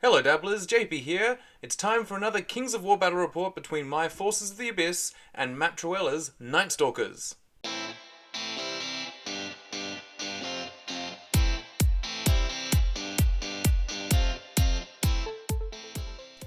Hello Dabblers, JP here. It's time for another Kings of War battle report between my Forces of the Abyss and Matt Troella's Nightstalkers.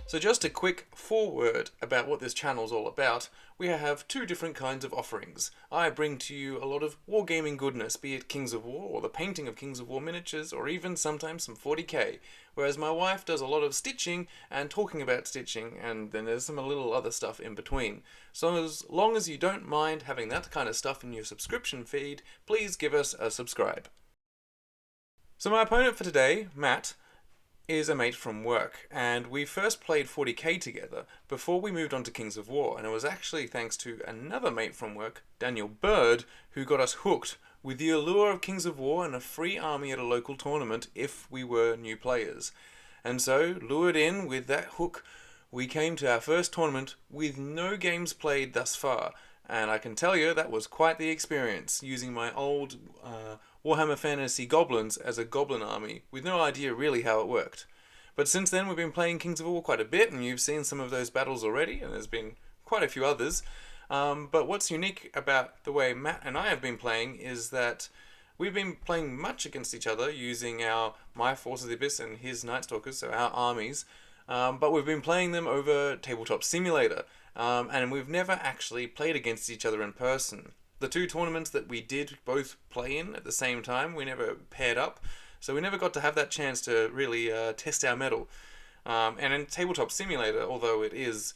So just a quick foreword about what this channel is all about. We have two different kinds of offerings. I bring to you a lot of wargaming goodness, be it Kings of War, or the painting of Kings of War miniatures, or even sometimes some 40k. Whereas my wife does a lot of stitching and talking about stitching, and then there's some little other stuff in between. So as long as you don't mind having that kind of stuff in your subscription feed, please give us a subscribe. So my opponent for today, Matt, is a mate from work, and we first played 40k together before we moved on to Kings of War, and it was actually thanks to another mate from work, Daniel Bird, who got us hooked with the allure of Kings of War and a free army at a local tournament if we were new players. And so, lured in with that hook, we came to our first tournament with no games played thus far, and I can tell you that was quite the experience, using my old Warhammer Fantasy Goblins as a goblin army, with no idea really how it worked. But since then we've been playing Kings of War quite a bit, and you've seen some of those battles already, and there's been quite a few others. But what's unique about the way Matt and I have been playing is that we've been playing much against each other, using my Forces of the Abyss and his Nightstalkers, so our armies, but we've been playing them over Tabletop Simulator, and we've never actually played against each other in person. The two tournaments that we did both play in at the same time, we never paired up, so we never got to have that chance to really test our mettle. And in Tabletop Simulator, although it is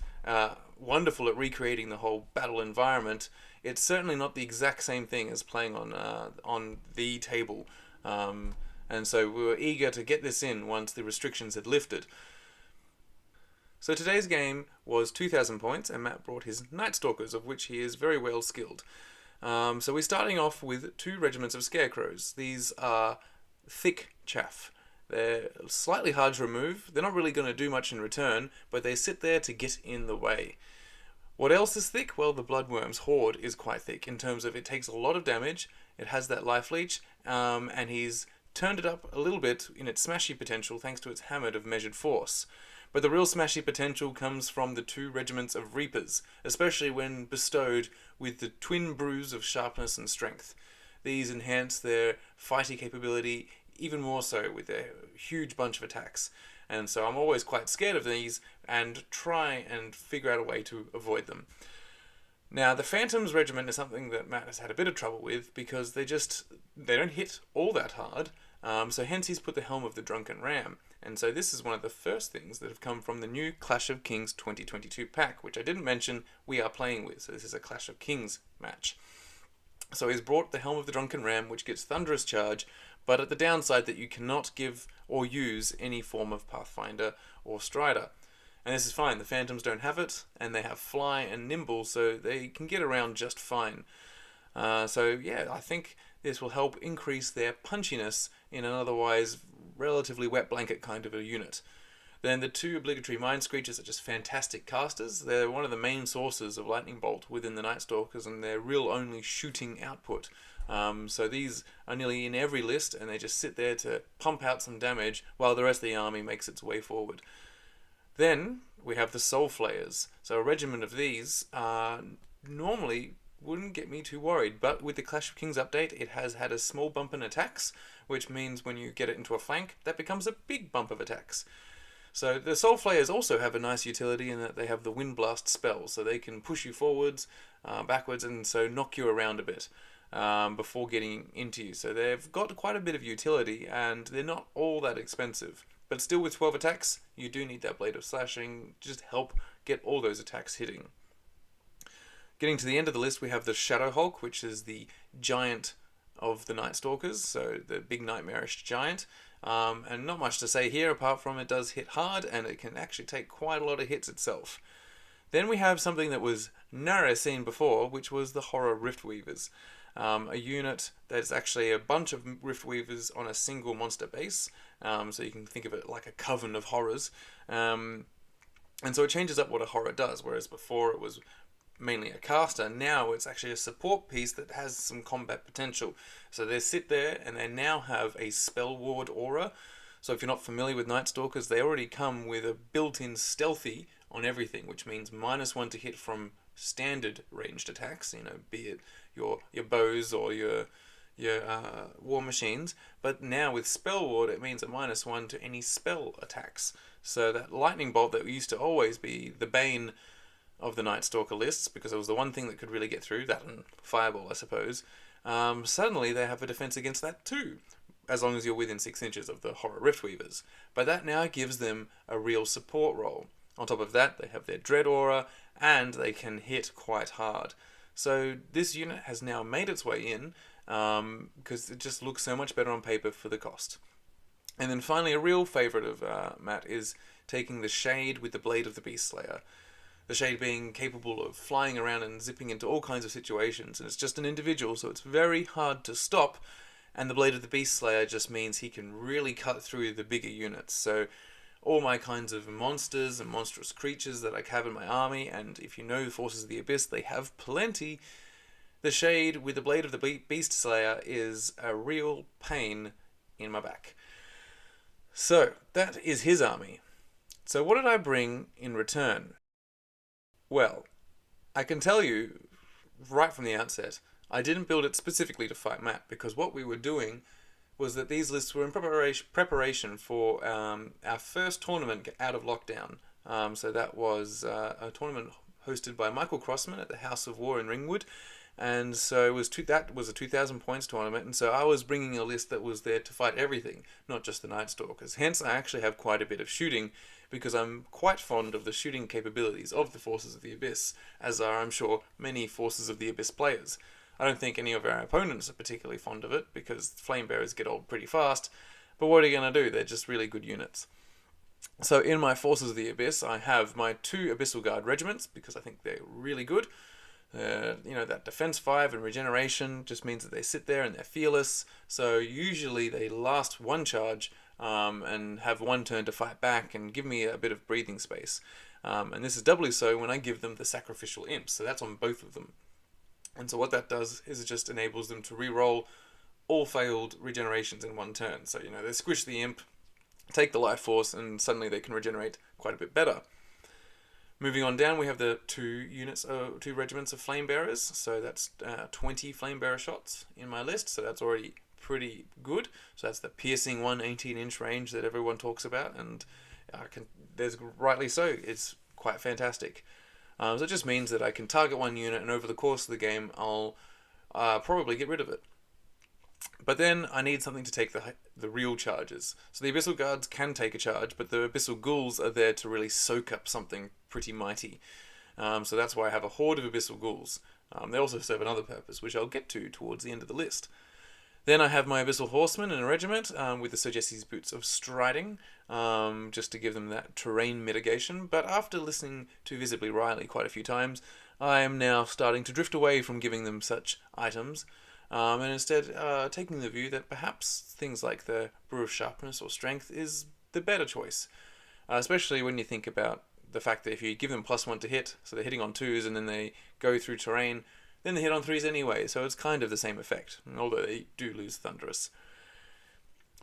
wonderful at recreating the whole battle environment, it's certainly not the exact same thing as playing on the table. And so we were eager to get this in once the restrictions had lifted. So today's game was 2,000 points, and Matt brought his Nightstalkers, of which he is very well skilled. So we're starting off with two regiments of scarecrows. These are thick chaff. They're slightly hard to remove. They're not really going to do much in return, but they sit there to get in the way. What else is thick? Well, the Bloodworm's Horde is quite thick in terms of it takes a lot of damage, it has that life leech, and he's turned it up a little bit in its smashy potential thanks to its helmed of measured force. But the real smashy potential comes from the two regiments of Reapers, especially when bestowed with the twin brews of sharpness and strength. These enhance their fighting capability even more so with their huge bunch of attacks. And so I'm always quite scared of these and try and figure out a way to avoid them. Now, the Phantoms Regiment is something that Matt has had a bit of trouble with because they don't hit all that hard. So hence he's put the Helm of the Drunken Ram. And so this is one of the first things that have come from the new Clash of Kings 2022 pack, which I didn't mention we are playing with. So this is a Clash of Kings match. So he's brought the Helm of the Drunken Ram, which gets Thunderous Charge, but at the downside that you cannot give or use any form of Pathfinder or Strider. And this is fine, the Phantoms don't have it, and they have Fly and Nimble, so they can get around just fine. So yeah, I think this will help increase their punchiness in an otherwise relatively wet blanket kind of a unit. Then the two obligatory Mind Screechers are just fantastic casters. They're one of the main sources of Lightning Bolt within the Nightstalkers, and they're real only shooting output. So these are nearly in every list, and they just sit there to pump out some damage while the rest of the army makes its way forward. Then we have the Soul Flayers. So a regiment of these normally wouldn't get me too worried, but with the Clash of Kings update, it has had a small bump in attacks, which means when you get it into a flank, that becomes a big bump of attacks. So the Soul Flayers also have a nice utility in that they have the Wind Blast spell, so they can push you forwards, backwards, and so knock you around a bit before getting into you. So they've got quite a bit of utility, and they're not all that expensive. But still, with 12 attacks, you do need that Blade of Slashing, just help get all those attacks hitting. Getting to the end of the list, we have the Shadow Hulk, which is the giant of the Nightstalkers, so the big nightmarish giant. And not much to say here, apart from it does hit hard, and it can actually take quite a lot of hits itself. Then we have something that was never seen before, which was the Horror Riftweavers. A unit that's actually a bunch of Riftweavers on a single monster base, so you can think of it like a coven of horrors. And so it changes up what a horror does, whereas before it was mainly a caster. Now it's actually a support piece that has some combat potential. So they sit there and they now have a spell ward aura. So if you're not familiar with Nightstalkers, they already come with a built-in stealthy on everything, which means -1 to hit from standard ranged attacks, be it your bows or your war machines. But now with Spell Ward, it means a -1 to any spell attacks. So that lightning bolt that used to always be the bane of the Nightstalker lists, because it was the one thing that could really get through, that and Fireball, I suppose, suddenly they have a defense against that too, as long as you're within 6 inches of the Horror Riftweavers. But that now gives them a real support role. On top of that, they have their Dread Aura, and they can hit quite hard. So this unit has now made its way in, because it just looks so much better on paper for the cost. And then finally, a real favourite of Matt is taking the Shade with the Blade of the Beast Slayer. The Shade being capable of flying around and zipping into all kinds of situations, and it's just an individual, so it's very hard to stop. And the Blade of the Beast Slayer just means he can really cut through the bigger units. So all my kinds of monsters and monstrous creatures that I have in my army, and if you know the Forces of the Abyss, they have plenty. The Shade with the Blade of the Beast Slayer is a real pain in my back. So that is his army. So what did I bring in return? Well, I can tell you right from the outset, I didn't build it specifically to fight Matt, because what we were doing was that these lists were in preparation for our first tournament out of lockdown. So that was a tournament hosted by Michael Crossman at the House of War in Ringwood. And so that was a 2,000 points tournament, and so I was bringing a list that was there to fight everything, not just the Nightstalkers. Hence, I actually have quite a bit of shooting, because I'm quite fond of the shooting capabilities of the Forces of the Abyss, as are, I'm sure, many Forces of the Abyss players. I don't think any of our opponents are particularly fond of it, because Flame Bearers get old pretty fast, but what are you going to do? They're just really good units. So in my Forces of the Abyss, I have my 2 Abyssal Guard regiments, because I think they're really good. That defense 5 and regeneration just means that they sit there and they're fearless. So usually they last 1 charge and have 1 turn to fight back and give me a bit of breathing space. And this is doubly so when I give them the sacrificial imps. So that's on both of them. And so what that does is it just enables them to re-roll all failed regenerations in 1 turn. So they squish the imp, take the life force, and suddenly they can regenerate quite a bit better. Moving on down, we have the 2 regiments of Flame Bearers. So that's 20 Flame Bearer shots in my list. So that's already pretty good. So that's the piercing 18-inch range that everyone talks about, and there's rightly so. It's quite fantastic. So it just means that I can target 1 unit, and over the course of the game, I'll probably get rid of it. But then I need something to take the real charges. So the Abyssal Guards can take a charge, but the Abyssal Ghouls are there to really soak up something pretty mighty. So that's why I have a horde of Abyssal Ghouls. They also serve another purpose, which I'll get to towards the end of the list. Then I have my Abyssal Horsemen in a regiment with the Sir Jesse's Boots of Striding, just to give them that terrain mitigation. But after listening to Visibly Riley quite a few times, I am now starting to drift away from giving them such items, and instead taking the view that perhaps things like the Brew of Sharpness or Strength is the better choice, especially when you think about the fact that if you give them +1 to hit, so they're hitting on 2s and then they go through terrain, then they hit on 3s anyway, so it's kind of the same effect, although they do lose Thunderous.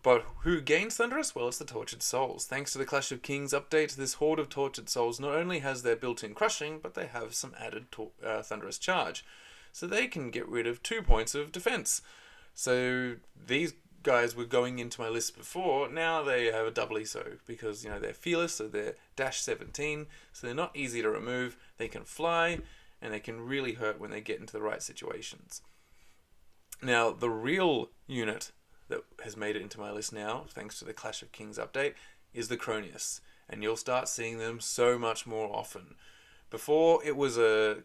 But who gains Thunderous? Well, it's the Tortured Souls. Thanks to the Clash of Kings update, this horde of Tortured Souls not only has their built-in crushing, but they have some added Thunderous charge. So they can get rid of 2 points of defense. So these guys were going into my list before, now they have a doubly so, because they're fearless, so they're -17, so they're not easy to remove, they can fly, and they can really hurt when they get into the right situations. Now, the real unit that has made it into my list now, thanks to the Clash of Kings update, is the Cronius, and you'll start seeing them so much more often. Before, it was a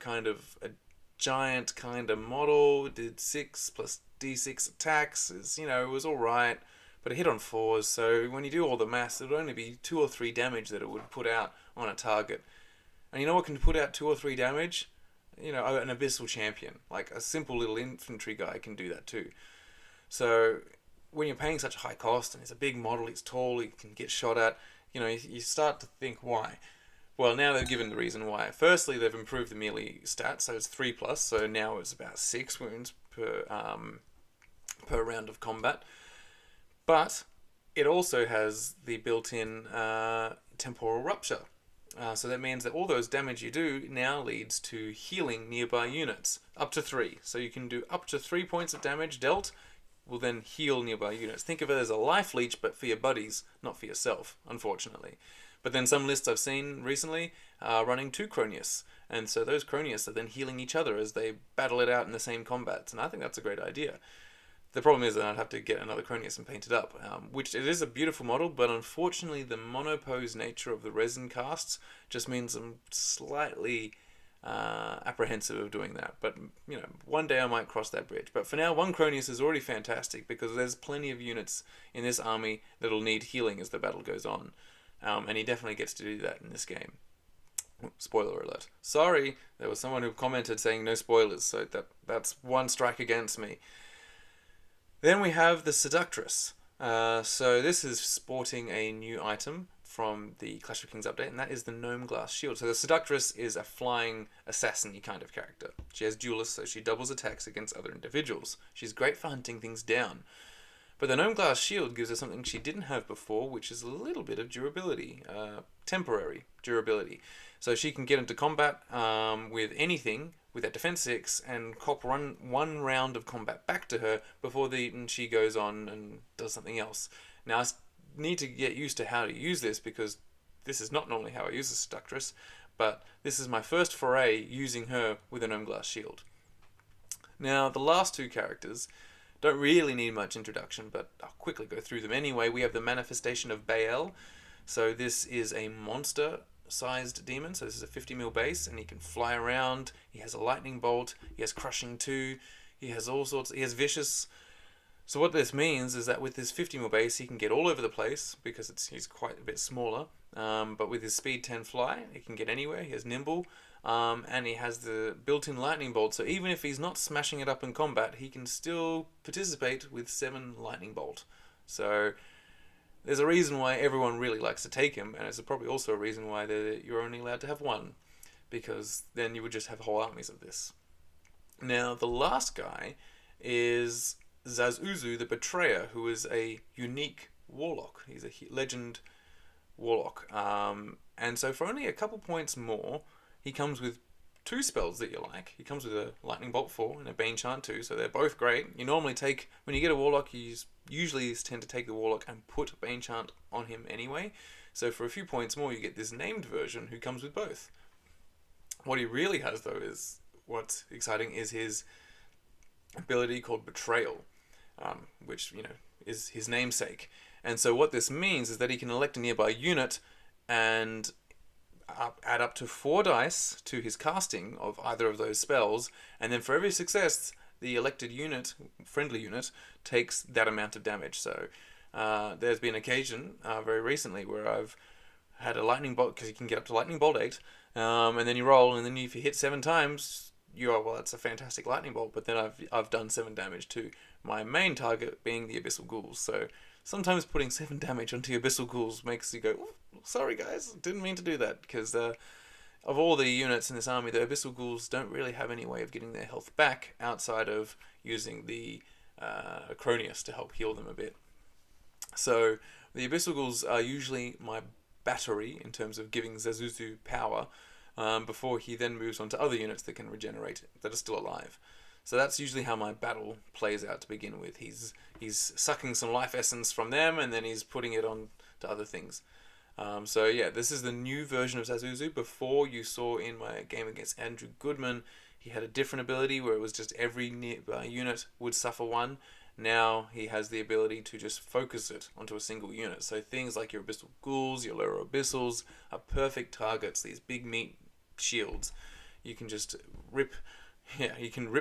giant kind of model, did 6 plus d6 attacks, it was alright, but it hit on 4s, so when you do all the maths, it would only be 2 or 3 damage that it would put out on a target. And you know what can put out 2 or 3 damage? An Abyssal Champion. Like a simple little infantry guy can do that too. So when you're paying such a high cost, and it's a big model, it's tall, it can get shot at, you start to think why. Well, now they've given the reason why. Firstly, they've improved the melee stats, so it's 3+, so now it's about 6 wounds per round of combat. But It also has the built-in temporal rupture. So that means that all those damage you do now leads to healing nearby units, up to 3. So you can do up to 3 points of damage dealt, will then heal nearby units. Think of it as a life leech, but for your buddies, not for yourself, unfortunately. But then some lists I've seen recently are running 2 Cronius, and so those Cronius are then healing each other as they battle it out in the same combats, and I think that's a great idea. The problem is that I'd have to get another Cronius and paint it up, which it is a beautiful model, but unfortunately the monopose nature of the resin casts just means I'm slightly apprehensive of doing that. But, one day I might cross that bridge. But for now, 1 Cronius is already fantastic because there's plenty of units in this army that'll need healing as the battle goes on. And he definitely gets to do that in this game. Spoiler alert. Sorry, there was someone who commented saying no spoilers, so that's 1 strike against me. Then we have the Seductress. So this is sporting a new item from the Clash of Kings update, and that is the Gnome Glass Shield. So the Seductress is a flying assassin-y kind of character. She has duelist, so she doubles attacks against other individuals. She's great for hunting things down. But the Gnome Glass Shield gives her something she didn't have before, which is a little bit of durability, temporary durability. So she can get into combat with anything with that defense 6 and cop one round of combat back to her before she goes on and does something else. Now I need to get used to how to use this because this is not normally how I use the Seductress, but this is my first foray using her with a Gnome Glass Shield. Now the last 2 characters don't really need much introduction, but I'll quickly go through them anyway. We have the Manifestation of Baal. So this is a monster-sized demon. So this is a 50 mil base, and he can fly around. He has a lightning bolt. He has crushing 2. He has all sorts. He has vicious. So what this means is that with his 50 mil base, he can get all over the place because he's quite a bit smaller. But with his speed 10 fly, he can get anywhere. He has nimble. And he has the built-in lightning bolt, so even if he's not smashing it up in combat, he can still participate with 7 lightning bolt. So there's a reason why everyone really likes to take him, and it's probably also a reason why you're only allowed to have 1, because then you would just have whole armies of this. Now the last guy is Zazuzu the Betrayer, who is a unique warlock. He's a legend warlock, and so for only a couple points more, he comes with 2 spells that you like. He comes with a Lightning Bolt 4 and a Bane Chant 2, so they're both great. You normally take, when you get a Warlock, you usually tend to take the Warlock and put Bane Chant on him anyway. So for a few points more, you get this named version who comes with both. What he really has, though, is what's exciting is his ability called Betrayal, which, is his namesake. And so what this means is that he can elect a nearby unit and add up to 4 dice to his casting of either of those spells, and then for every success, the elected unit, friendly unit, takes that amount of damage. So there's been occasion very recently where I've had a lightning bolt, because you can get up to lightning bolt 8, and then you roll, and then if you hit 7 times, that's a fantastic lightning bolt, but then I've done 7 damage to my main target being the Abyssal Ghouls. So sometimes putting 7 damage onto Abyssal Ghouls makes you go, sorry guys, didn't mean to do that, because of all the units in this army, the Abyssal Ghouls don't really have any way of getting their health back outside of using the Cronius to help heal them a bit. So the Abyssal Ghouls are usually my battery in terms of giving Zazuzu power, before he then moves on to other units that can regenerate, that are still alive. So that's usually how my battle plays out to begin with. He's sucking some life essence from them, and then he's putting it on to other things. So yeah, this is the new version of Zazuzu. Before, you saw in my game against Andrew Goodman, he had a different ability where it was just every nearby unit would suffer 1. Now he has the ability to just focus it onto a single unit. So things like your Abyssal Ghouls, your Lower Abyssals are perfect targets. These big meat shields, you can just rip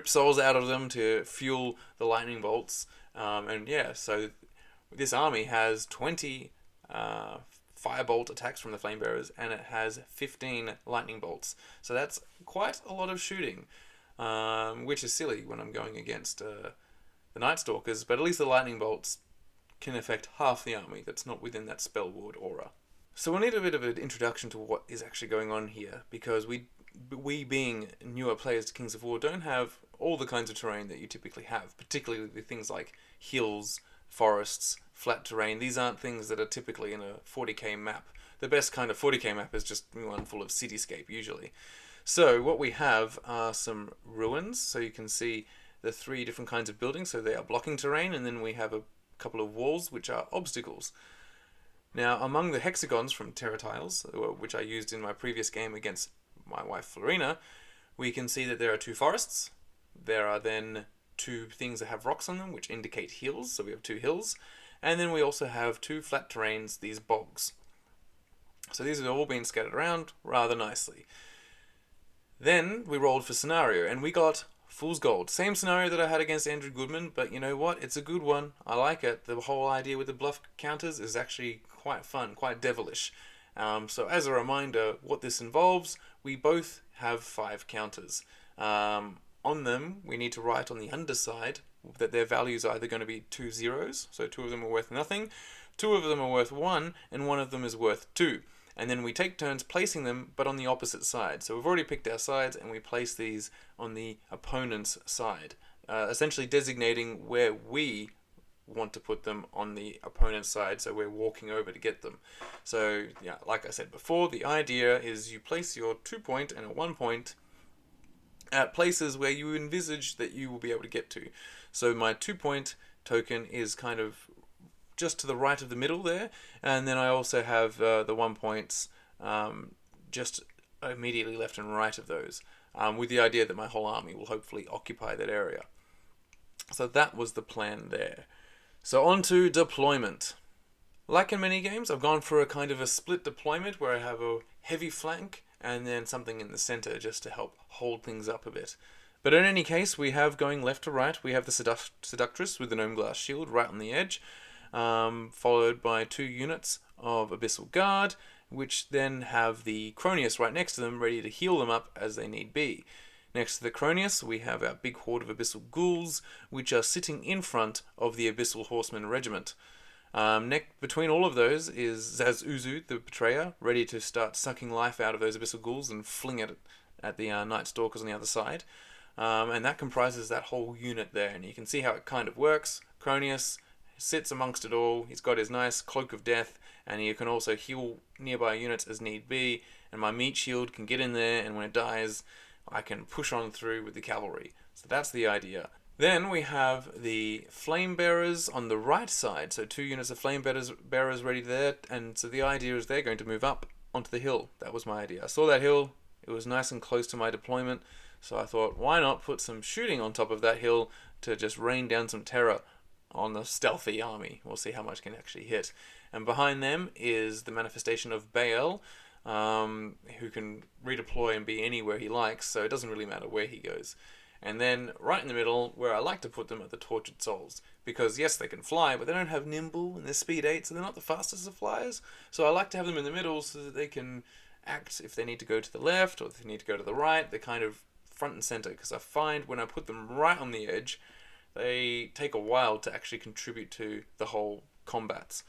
souls out of them to fuel the lightning bolts. So this army has 20 firebolt attacks from the Flamebearers, and it has 15 lightning bolts. So that's quite a lot of shooting, which is silly when I'm going against the Nightstalkers, but at least the lightning bolts can affect half the army that's not within that spell ward aura. So we'll need a bit of an introduction to what is actually going on here, because we being newer players to Kings of War don't have all the kinds of terrain that you typically have, particularly with things like hills, forests, flat terrain. These aren't things that are typically in a 40k map. The best kind of 40k map is just one full of cityscape, usually. So what we have are some ruins, so you can see the 3 different kinds of buildings, so they are blocking terrain, and then we have a couple of walls which are obstacles. Now, among the hexagons from Terra Tiles, which I used in my previous game against my wife Florina, we can see that there are 2 forests. There are then 2 things that have rocks on them, which indicate hills, so we have 2 hills. And then we also have 2 flat terrains, these bogs. So these have all been scattered around rather nicely. Then we rolled for scenario, and we got Fool's Gold. Same scenario that I had against Andrew Goodman, but you know what? It's a good one. I like it. The whole idea with the bluff counters is actually quite fun, quite devilish. So as a reminder, what this involves, we both have 5 counters. On them, we need to write on the underside that their values are either going to be 2 zeros, so 2 of them are worth nothing, 2 of them are worth 1, and 1 of them is worth 2. And then we take turns placing them, but on the opposite side. So we've already picked our sides, and we place these on the opponent's side, essentially designating where we want to put them on the opponent's side, so we're walking over to get them. So, yeah, like I said before, the idea is you place your 2-point and a 1-point at places where you envisage that you will be able to get to. So my 2-point token is kind of just to the right of the middle there, and then I also have the 1 points just immediately left and right of those, with the idea that my whole army will hopefully occupy that area. So that was the plan there. So on to deployment. Like in many games, I've gone for a kind of a split deployment where I have a heavy flank and then something in the center just to help hold things up a bit. But in any case, we have going left to right, we have the Seductress with the Gnome Glass Shield right on the edge, followed by 2 units of Abyssal Guard, which then have the Cronius right next to them, ready to heal them up as they need be. Next to the Cronius, we have our big horde of Abyssal Ghouls, which are sitting in front of the Abyssal Horseman Regiment. Between all of those is Zaz Uzu, the Betrayer, ready to start sucking life out of those Abyssal Ghouls and fling it at the Nightstalkers on the other side. And that comprises that whole unit there, and you can see how it kind of works. Cronius sits amongst it all, he's got his nice Cloak of Death, and he can also heal nearby units as need be, and my Meat Shield can get in there, and when it dies, I can push on through with the cavalry. So that's the idea. Then we have the Flame Bearers on the right side, so 2 units of Flame Bearers ready there, and so the idea is they're going to move up onto the hill. That was my idea. I saw that hill, it was nice and close to my deployment, so I thought, why not put some shooting on top of that hill to just rain down some terror on the stealthy army. We'll see how much can actually hit. And behind them is the manifestation of Baal, who can redeploy and be anywhere he likes, so it doesn't really matter where he goes. And then right in the middle, where I like to put them, are the Tortured Souls. Because yes, they can fly, but they don't have nimble, and they're speed 8, so they're not the fastest of flyers. So I like to have them in the middle so that they can act if they need to go to the left, or if they need to go to the right. They're kind of front and center, because I find when I put them right on the edge, they take a while to actually contribute to the whole combats.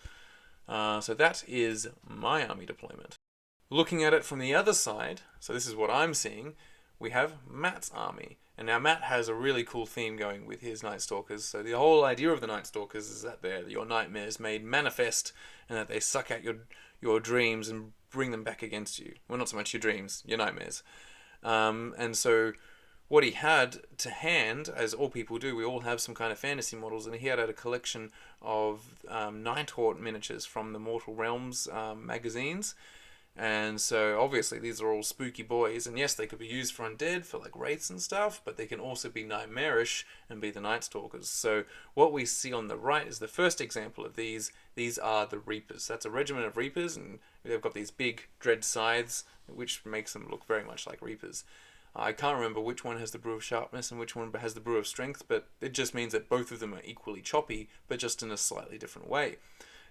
So that is my army deployment. Looking at it from the other side, so this is what I'm seeing, we have Matt's army. And now Matt has a really cool theme going with his Nightstalkers. So the whole idea of the Nightstalkers is that they're your nightmares made manifest, and that they suck out your dreams and bring them back against you. Well, not so much your dreams, your nightmares. And so what he had to hand, as all people do, we all have some kind of fantasy models, and he had a collection of Nighthawk miniatures from the Mortal Realms magazines. And so obviously these are all spooky boys, and yes, they could be used for undead, for like wraiths and stuff, but they can also be nightmarish and be the Nightstalkers. So what we see on the right is the first example of these. These are the Reapers. That's a regiment of Reapers, and they've got these big dread scythes, which makes them look very much like Reapers. I can't remember which one has the Brew of Sharpness and which one has the Brew of Strength, but it just means that both of them are equally choppy, but just in a slightly different way.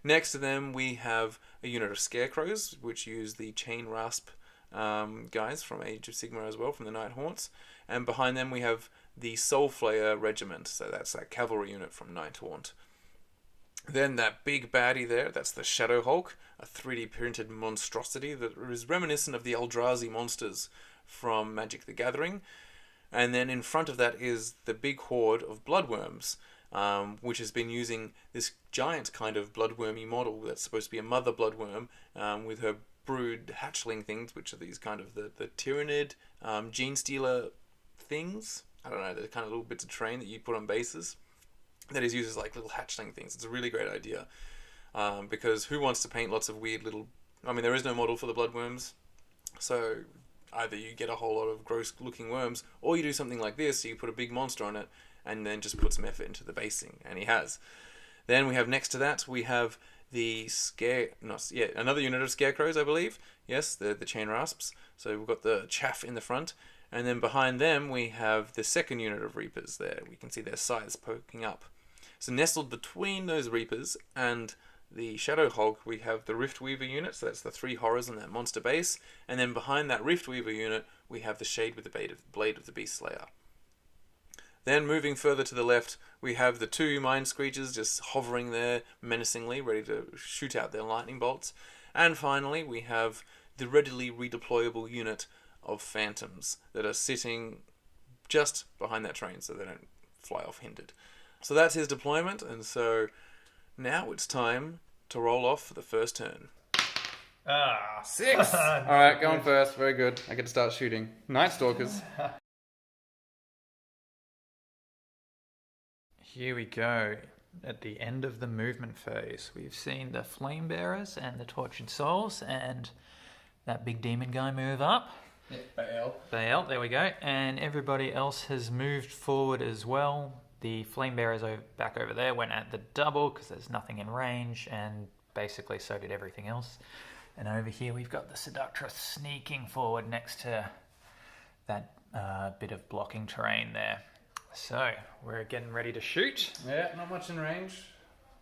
Next to them, we have a unit of Scarecrows, which use the Chain Rasp guys from Age of Sigmar as well, from the Night Haunts. And behind them, we have the Soulflayer Regiment, so that's that cavalry unit from Night Haunt. Then that big baddie there, that's the Shadow Hulk, a 3D printed monstrosity that is reminiscent of the Eldrazi monsters from Magic the Gathering. And then in front of that is the big horde of Bloodworms. which has been using this giant kind of bloodwormy model that's supposed to be a mother bloodworm with her brood hatchling things, which are these kind of the tyrannid gene stealer things. I don't know, they're kind of little bits of terrain that you put on bases that is used as like little hatchling things. It's a really great idea because who wants to paint lots of weird little... I mean, there is no model for the bloodworms, so either you get a whole lot of gross looking worms, or you do something like this, so you put a big monster on it and then just put some effort into the basing, and he has. Then we have next to that, we have the another unit of scarecrows, I believe. Yes, the chain rasps. So we've got the chaff in the front, and then behind them we have the second unit of reapers there. We can see their scythes poking up. So nestled between those reapers and the Shadow Hulk, we have the Rift Weaver unit, so that's the 3 horrors on that monster base, and then behind that Rift Weaver unit we have the Shade with the Blade of the Beast Slayer. Then moving further to the left, we have the 2 Mind Screechers just hovering there menacingly, ready to shoot out their lightning bolts. And finally, we have the readily redeployable unit of Phantoms that are sitting just behind that train so they don't fly off hindered. So that's his deployment, and so now it's time to roll off for the first turn. 6! Alright, going first. Very good. I get to start shooting. Nightstalkers. Here we go. At the end of the movement phase, we've seen the Flame Bearers and the Tortured Souls, and that big demon guy move up. Baal. Baal, there we go. And everybody else has moved forward as well. The Flame Bearers back over there went at the double because there's nothing in range, and basically so did everything else. And over here we've got the Seductress sneaking forward next to that bit of blocking terrain there. So, we're getting ready to shoot. Yeah, not much in range.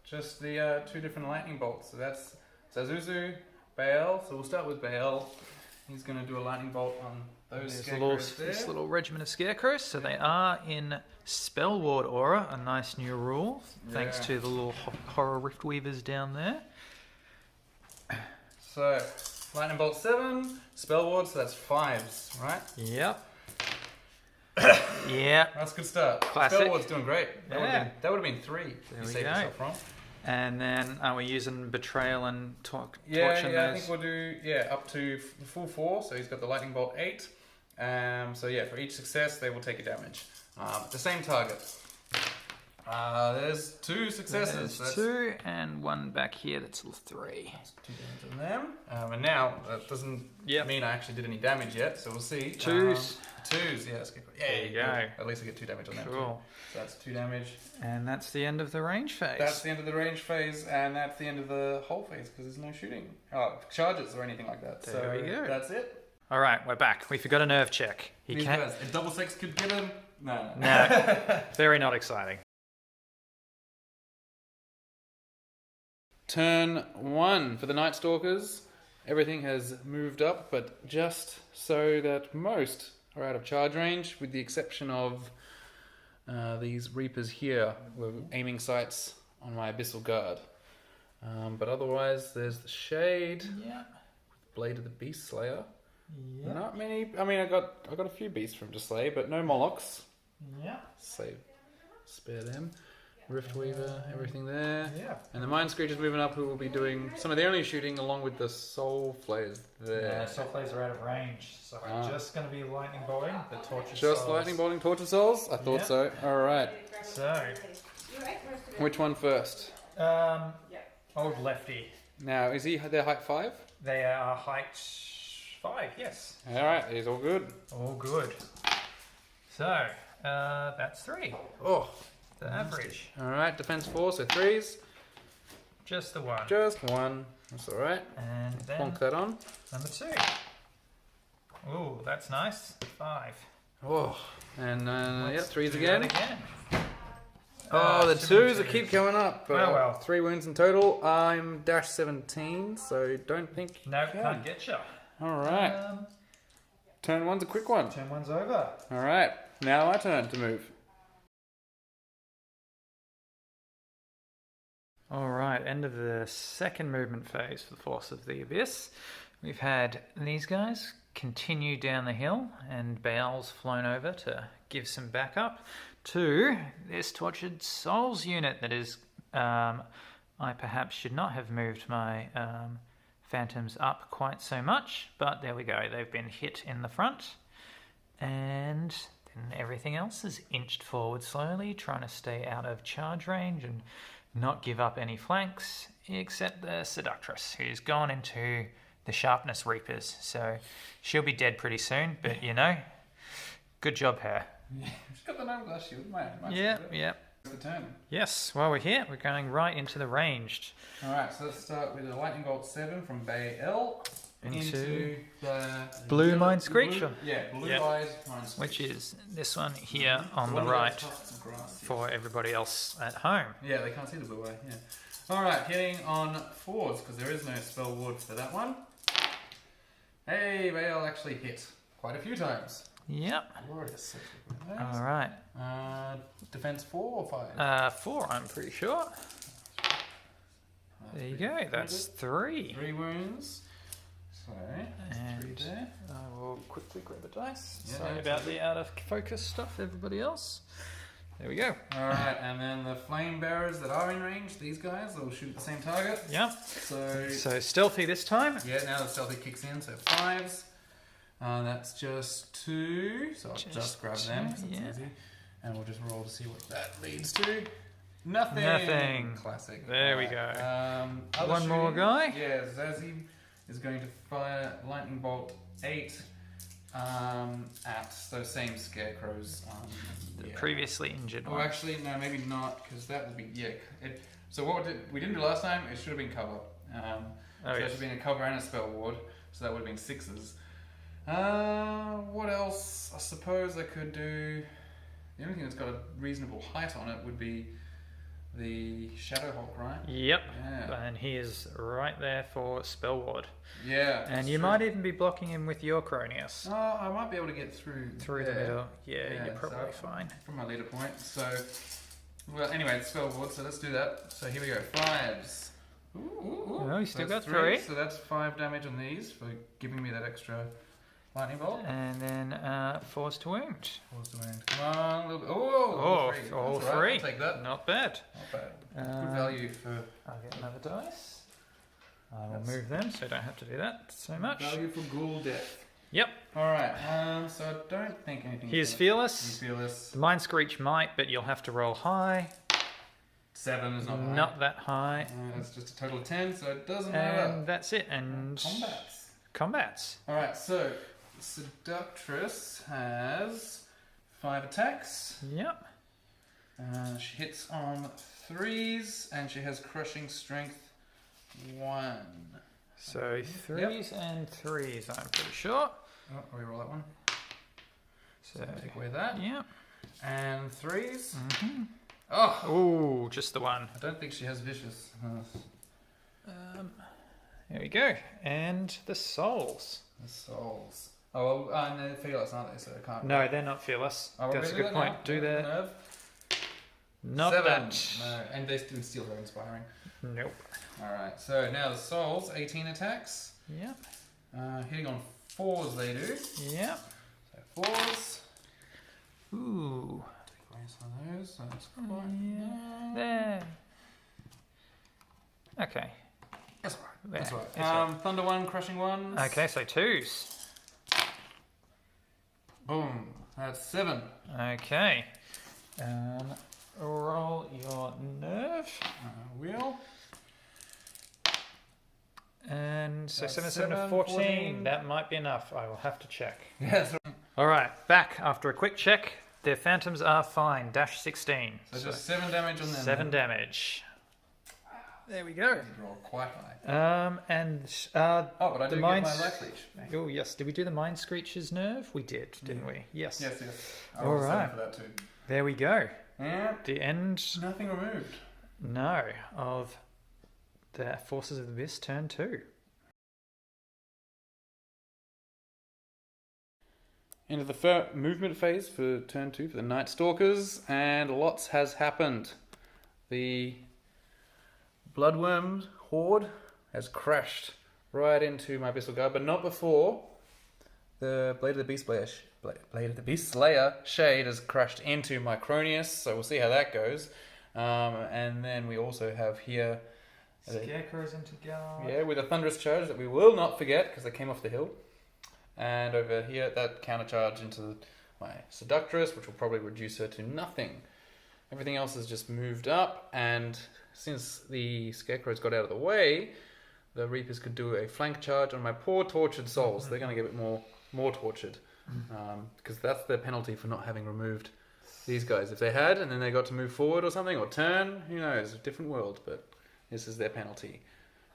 Just the 2 different lightning bolts. So that's Zazuzu, Baal. So we'll start with Baal. He's going to do a lightning bolt on those scarecrows there. This little regiment of scarecrows. So they are in Spell Ward Aura, a nice new rule, thanks to the little horror rift weavers down there. So, lightning bolt 7, Spell Ward, so that's 5s, right? Yep. Yeah. That's a good start. Classic. Spell Ward's doing great. That would have been 3 you saved yourself from. And then are we using Betrayal and Torch? Yeah, I think we'll do up to full 4. So he's got the lightning bolt 8. So yeah, for each success they will take a damage. The same target. There's 2 successes. There's 2 and 1 back here. That's 3. That's 2 damage on them. And now that doesn't mean I actually did any damage yet. So we'll see. 2s. 2s. Yeah, that's good. Yeah, there you go. At least I get 2 damage on them. Cool. So that's 2 damage. And that's the end of the range phase. That's the end of the range phase, and that's the end of the whole phase because there's no shooting, charges or anything like that. There we go. That's it. All right, we're back. We forgot a nerve check. These guys, if double 6 could get him, no. Very not exciting. Turn 1 for the Nightstalkers. Everything has moved up, but just so that most are out of charge range, with the exception of these Reapers here. We're aiming sights on my Abyssal Guard. But otherwise, there's the Shade. Yeah. Blade of the Beast Slayer. Yeah. Not many. I mean, I got a few beasts from to slay, but no Molochs. Yeah. Spare them. Rift Weaver, everything there. Yeah. And the Mind Screechers moving up, who will be doing some of the only shooting along with the Soul Flayers there. Yeah, Soul Flayers are out of range, so I'm just going to be lightning bolting the Tortured Souls. Just lightning bolting Tortured Souls? I thought so. Alright. So. Which one first? Old Lefty. Now, is he their height 5? They are height 5, yes. Alright, he's all good. All good. So, that's 3. Oh. The average. Alright, defense 4, so 3s. Just the 1. Just 1. That's alright. And then Plonk that on. number 2. Ooh, that's nice. 5. Oh. And 3s do again. that again. Oh, the 2s that keep going up. Oh well. 3 wounds in total. I'm dash 17, so don't think. No, can't get you. Alright. Turn 1's a quick one. Turn 1's over. Alright. Now my turn to move. Alright, end of the second movement phase for the Force of the Abyss. We've had these guys continue down the hill, and Baal's flown over to give some backup. to this Tortured Souls unit that is... I perhaps should not have moved my phantoms up quite so much, but there we go. They've been hit in the front, and then everything else is inched forward slowly, trying to stay out of charge range and not give up any flanks, except the Seductress, who's gone into the Sharpness Reapers. So she'll be dead pretty soon, but you know, good job, her. Yeah, she's got the gnome glass shield, mate. Yeah. The turn. Yes, while we're here, we're going right into the ranged. Alright, so let's start with a Lightning Bolt 7 from Bay L into the Blue Mind Screecher. Blue-eyed Mind Screecher. Which is this one here on the right for everybody else at home. Yeah, they can't see the blue eye. Yeah. Alright, hitting on 4s because there is no spell ward for that one. Hey, Bay L actually hit quite a few times. Yep. Glorious. Alright. Defense 4 or 5? 4, I'm pretty sure. There you go, that's 3. 3 wounds. So, And 3 there. I will quickly grab a dice. Yeah, Sorry no, about the out of focus stuff, everybody else. There we go. Alright, and then the flame bearers that are in range, these guys, will shoot the same target. Yep. So stealthy this time. Yeah, now the stealthy kicks in, so 5s. That's just 2, so I'll just grab them, 'cause it's easy. And we'll just roll to see what that leads to. Nothing. Classic. There we go. One more guy. Yeah, Zazie is going to fire Lightning Bolt 8 at those same scarecrows. The previously injured Oh, one. actually, no, maybe not, because that would be so what we didn't do last time? It should have been cover. So it should have been a cover and a spell ward. So that would have been 6s. What else? I suppose I could do. The only thing that's got a reasonable height on it would be the Shadowhawk, right? Yep. Yeah. And he is right there for spell ward. Yeah. And you might even be blocking him with your Cronius. Oh, I might be able to get through Through the middle. Yeah, you're so probably fine. From my leader point. So, well, anyway, it's spell ward, so let's do that. So here we go. 5s. Ooh. No, you still that's got 3. So that's 5 damage on these for giving me that extra lightning bolt. And then force to wound. Force to wound. Come on, a little bit. Oh, all That's 3. Right. I'll take that. Not bad. Not bad. Good value for. I'll get another dice. I will move them so I don't have to do that so much. Value for ghoul death. Yep. Alright, so I don't think anything. He is fearless. He's fearless. The Mind Screech might, but you'll have to roll high. 7 is not high. Not that high. It's just a total of 10, so it doesn't And matter. that's it. And Combats. Alright, so Seductress has 5 attacks. Yep. She hits on 3s, and she has crushing strength 1. So 3s and 3s, I'm pretty sure. Oh, reroll that one. So Take away that. Yep. And 3s. Mm-hmm. Oh! Ooh, just the one. I don't think she has vicious. There we go. And the souls. The souls. Oh, well, and they're fearless, aren't they? So I can't. No, they're not fearless. Oh, That's a really? good point. No? Do that. Nerve. Not 7. that. No, and they still steal her inspiring. Nope. Alright, so now the souls, 18 attacks. Yep. Hitting on 4s they do. Yep. So 4s. Ooh. Take away some of those, so that's quite. Yeah. There. Okay. That's alright. There. That's right. That's right. Thunder 1, crushing 1s. Okay, so 2s. Boom. That's 7. Okay. Roll your nerve. Wheel. And so That's 7, 7, 14. 14. That might be enough. I will have to check. Yes. All right, back after a quick check. Their phantoms are fine. Dash 16. So just 7 damage on them. 7 damage. There we go. Roll quite high. Oh, but I do get my life leech. Oh yes, did we do the Mind Screech's nerve? We did, didn't we? Yes. Yes. I All rolled a 7 right. for that too. There we go. And The end. nothing removed. No, of the Forces of the Abyss turn 2. Into the movement phase for turn 2 for the Nightstalkers, and lots has happened. The Bloodworm horde has crashed right into my Abyssal Guard, but not before The Blade of the Beast Slayer, Blade of the Beast Slayer shade has crashed into my Cronius, so we'll see how that goes. And then we also have here Scarecrows into guard. yeah, with a thunderous charge that we will not forget because they came off the hill. And over here, that counter charge into my Seductress, which will probably reduce her to nothing. Everything else has just moved up, and since the Scarecrows got out of the way, the Reapers could do a flank charge on my poor tortured souls. They're going to get a bit more tortured, because that's their penalty for not having removed these guys. If they had, and then they got to move forward or something, or turn, who knows, a different world, but this is their penalty.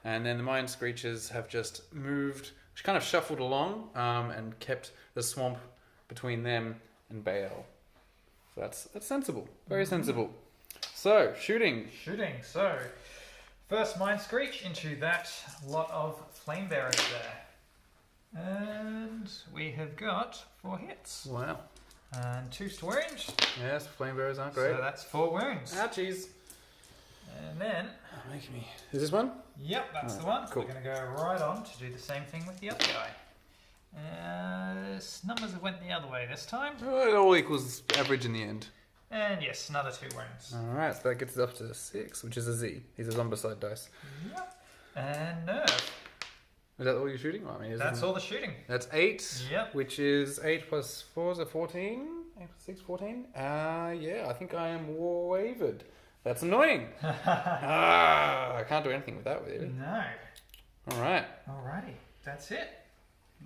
And then the Mind Screechers have just moved, kind of shuffled along, and kept the swamp between them and Baal. So that's sensible, very sensible. So, shooting. So, first Mind Screech into that lot of Flame Bearers there. And we have got 4 hits. Wow. And 2 wounds. Yes, flame bearers aren't great. So that's 4 wounds. Ouchies. And then... Making me... Is this one? Yep, that's the one. Cool. We're going to go right on to do the same thing with the other guy. Numbers have went the other way this time. Oh, it all equals average in the end. And yes, another 2 wounds. Alright, so that gets us up to 6, which is a Z. He's a Zombicide dice. Yep. And nerve. Is that all you're shooting? Well, I mean, That's all the shooting. That's 8, Yep. which is 8 plus 4 is a 14. 8 plus 6, 14. Yeah, I think I am wavered. That's annoying. I can't do anything with that, really. No. Alright. Alrighty, that's it.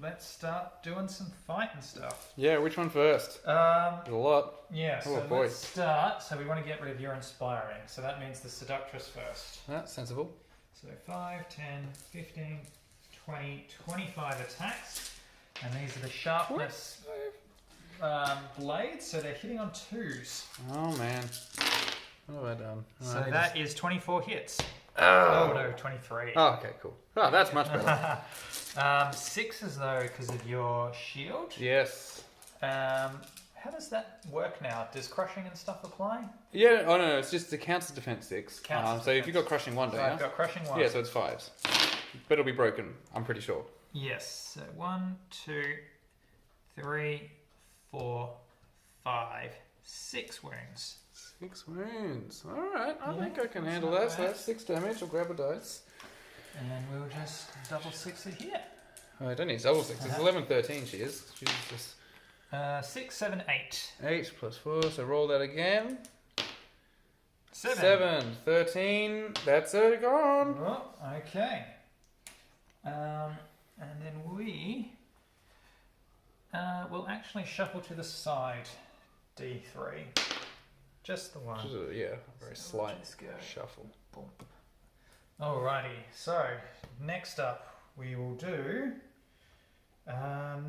Let's start doing some fighting stuff. Yeah, which one first? There's a lot. Yeah, so boy. let's start. So we want to get rid of your inspiring. So that means the Seductress first. That's sensible. So 5, 10, 15, 20, 25 attacks. And these are the sharpness blades, so they're hitting on 2s. Oh, man. What have I done? So that is 24 hits. Oh, no, 23. Oh, okay, cool. Oh, that's much better. 6s though, because of your shield. Yes. How does that work now? Does crushing and stuff apply? Yeah, oh no, it's just the counts as defense 6. Counts as so if defense. you've got crushing 1, So don't I've you? got crushing 1. Yeah, so it's 5s. But it'll be broken, I'm pretty sure. Yes. So 1, 2, 3, 4, 5, 6 wounds. 6 wounds. Alright, I Yeah, think I can that's handle not that. So bad. that's 6 damage. I'll grab a dice. And we'll just double 6 it here. Oh, I don't need double 6. It's 11, 13 she is. She's just 6, 7, 8. 8 plus 4, so roll that again. 7. 7, 13. That's it, gone. Oh, okay. And then we will actually shuffle to the side. D3. Just the one. Just a, yeah, very So we'll slight just go shuffle. boom. Alrighty, so next up we will do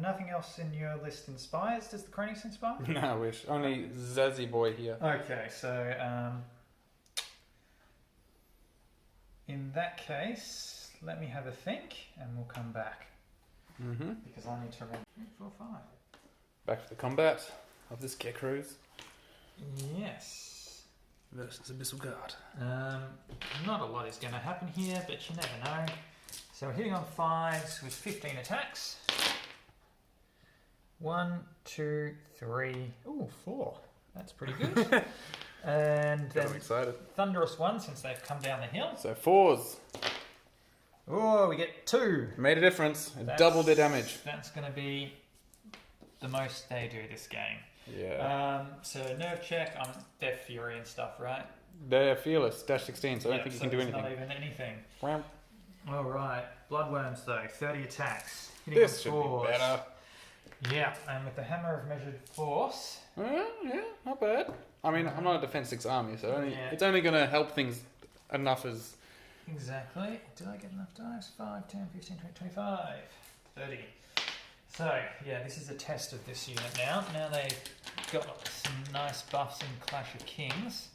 nothing else in your list inspires. Does the Cronius inspire? No, I wish. Only Zazzy boy here. Okay, so in that case, let me have a think and we'll come back. Mm-hmm. Because I need to run 3, 4, 5. Back to the combat of the Scarecrows Yes. versus Abyssal Guard. Not a lot is going to happen here, but you never know. So we're hitting on 5s with 15 attacks. 1, 2, 3, ooh, 4. That's pretty good. And then I'm excited. Thunderous 1 since they've come down the hill. So 4s. Oh, we get 2. Made a difference. It That's- doubled their damage. That's going to be the most they do this game. Yeah. So nerve check on their fury and stuff, right? They're fearless. Dash 16, so I don't think you can do it's anything. not even anything. Wow. Alright, Bloodworms though, 30 attacks. Hitting This on should 4s. be better. Yeah, and with the Hammer of Measured Force. Yeah, not bad. I mean, I'm not a Defense 6 army, so Yeah. it's only going to help things enough as... Exactly. Did I get enough dice? 5, 10, 15, 20, 25, 30. So, yeah, this is a test of this unit now. Now they've got some nice buffs in Clash of Kings.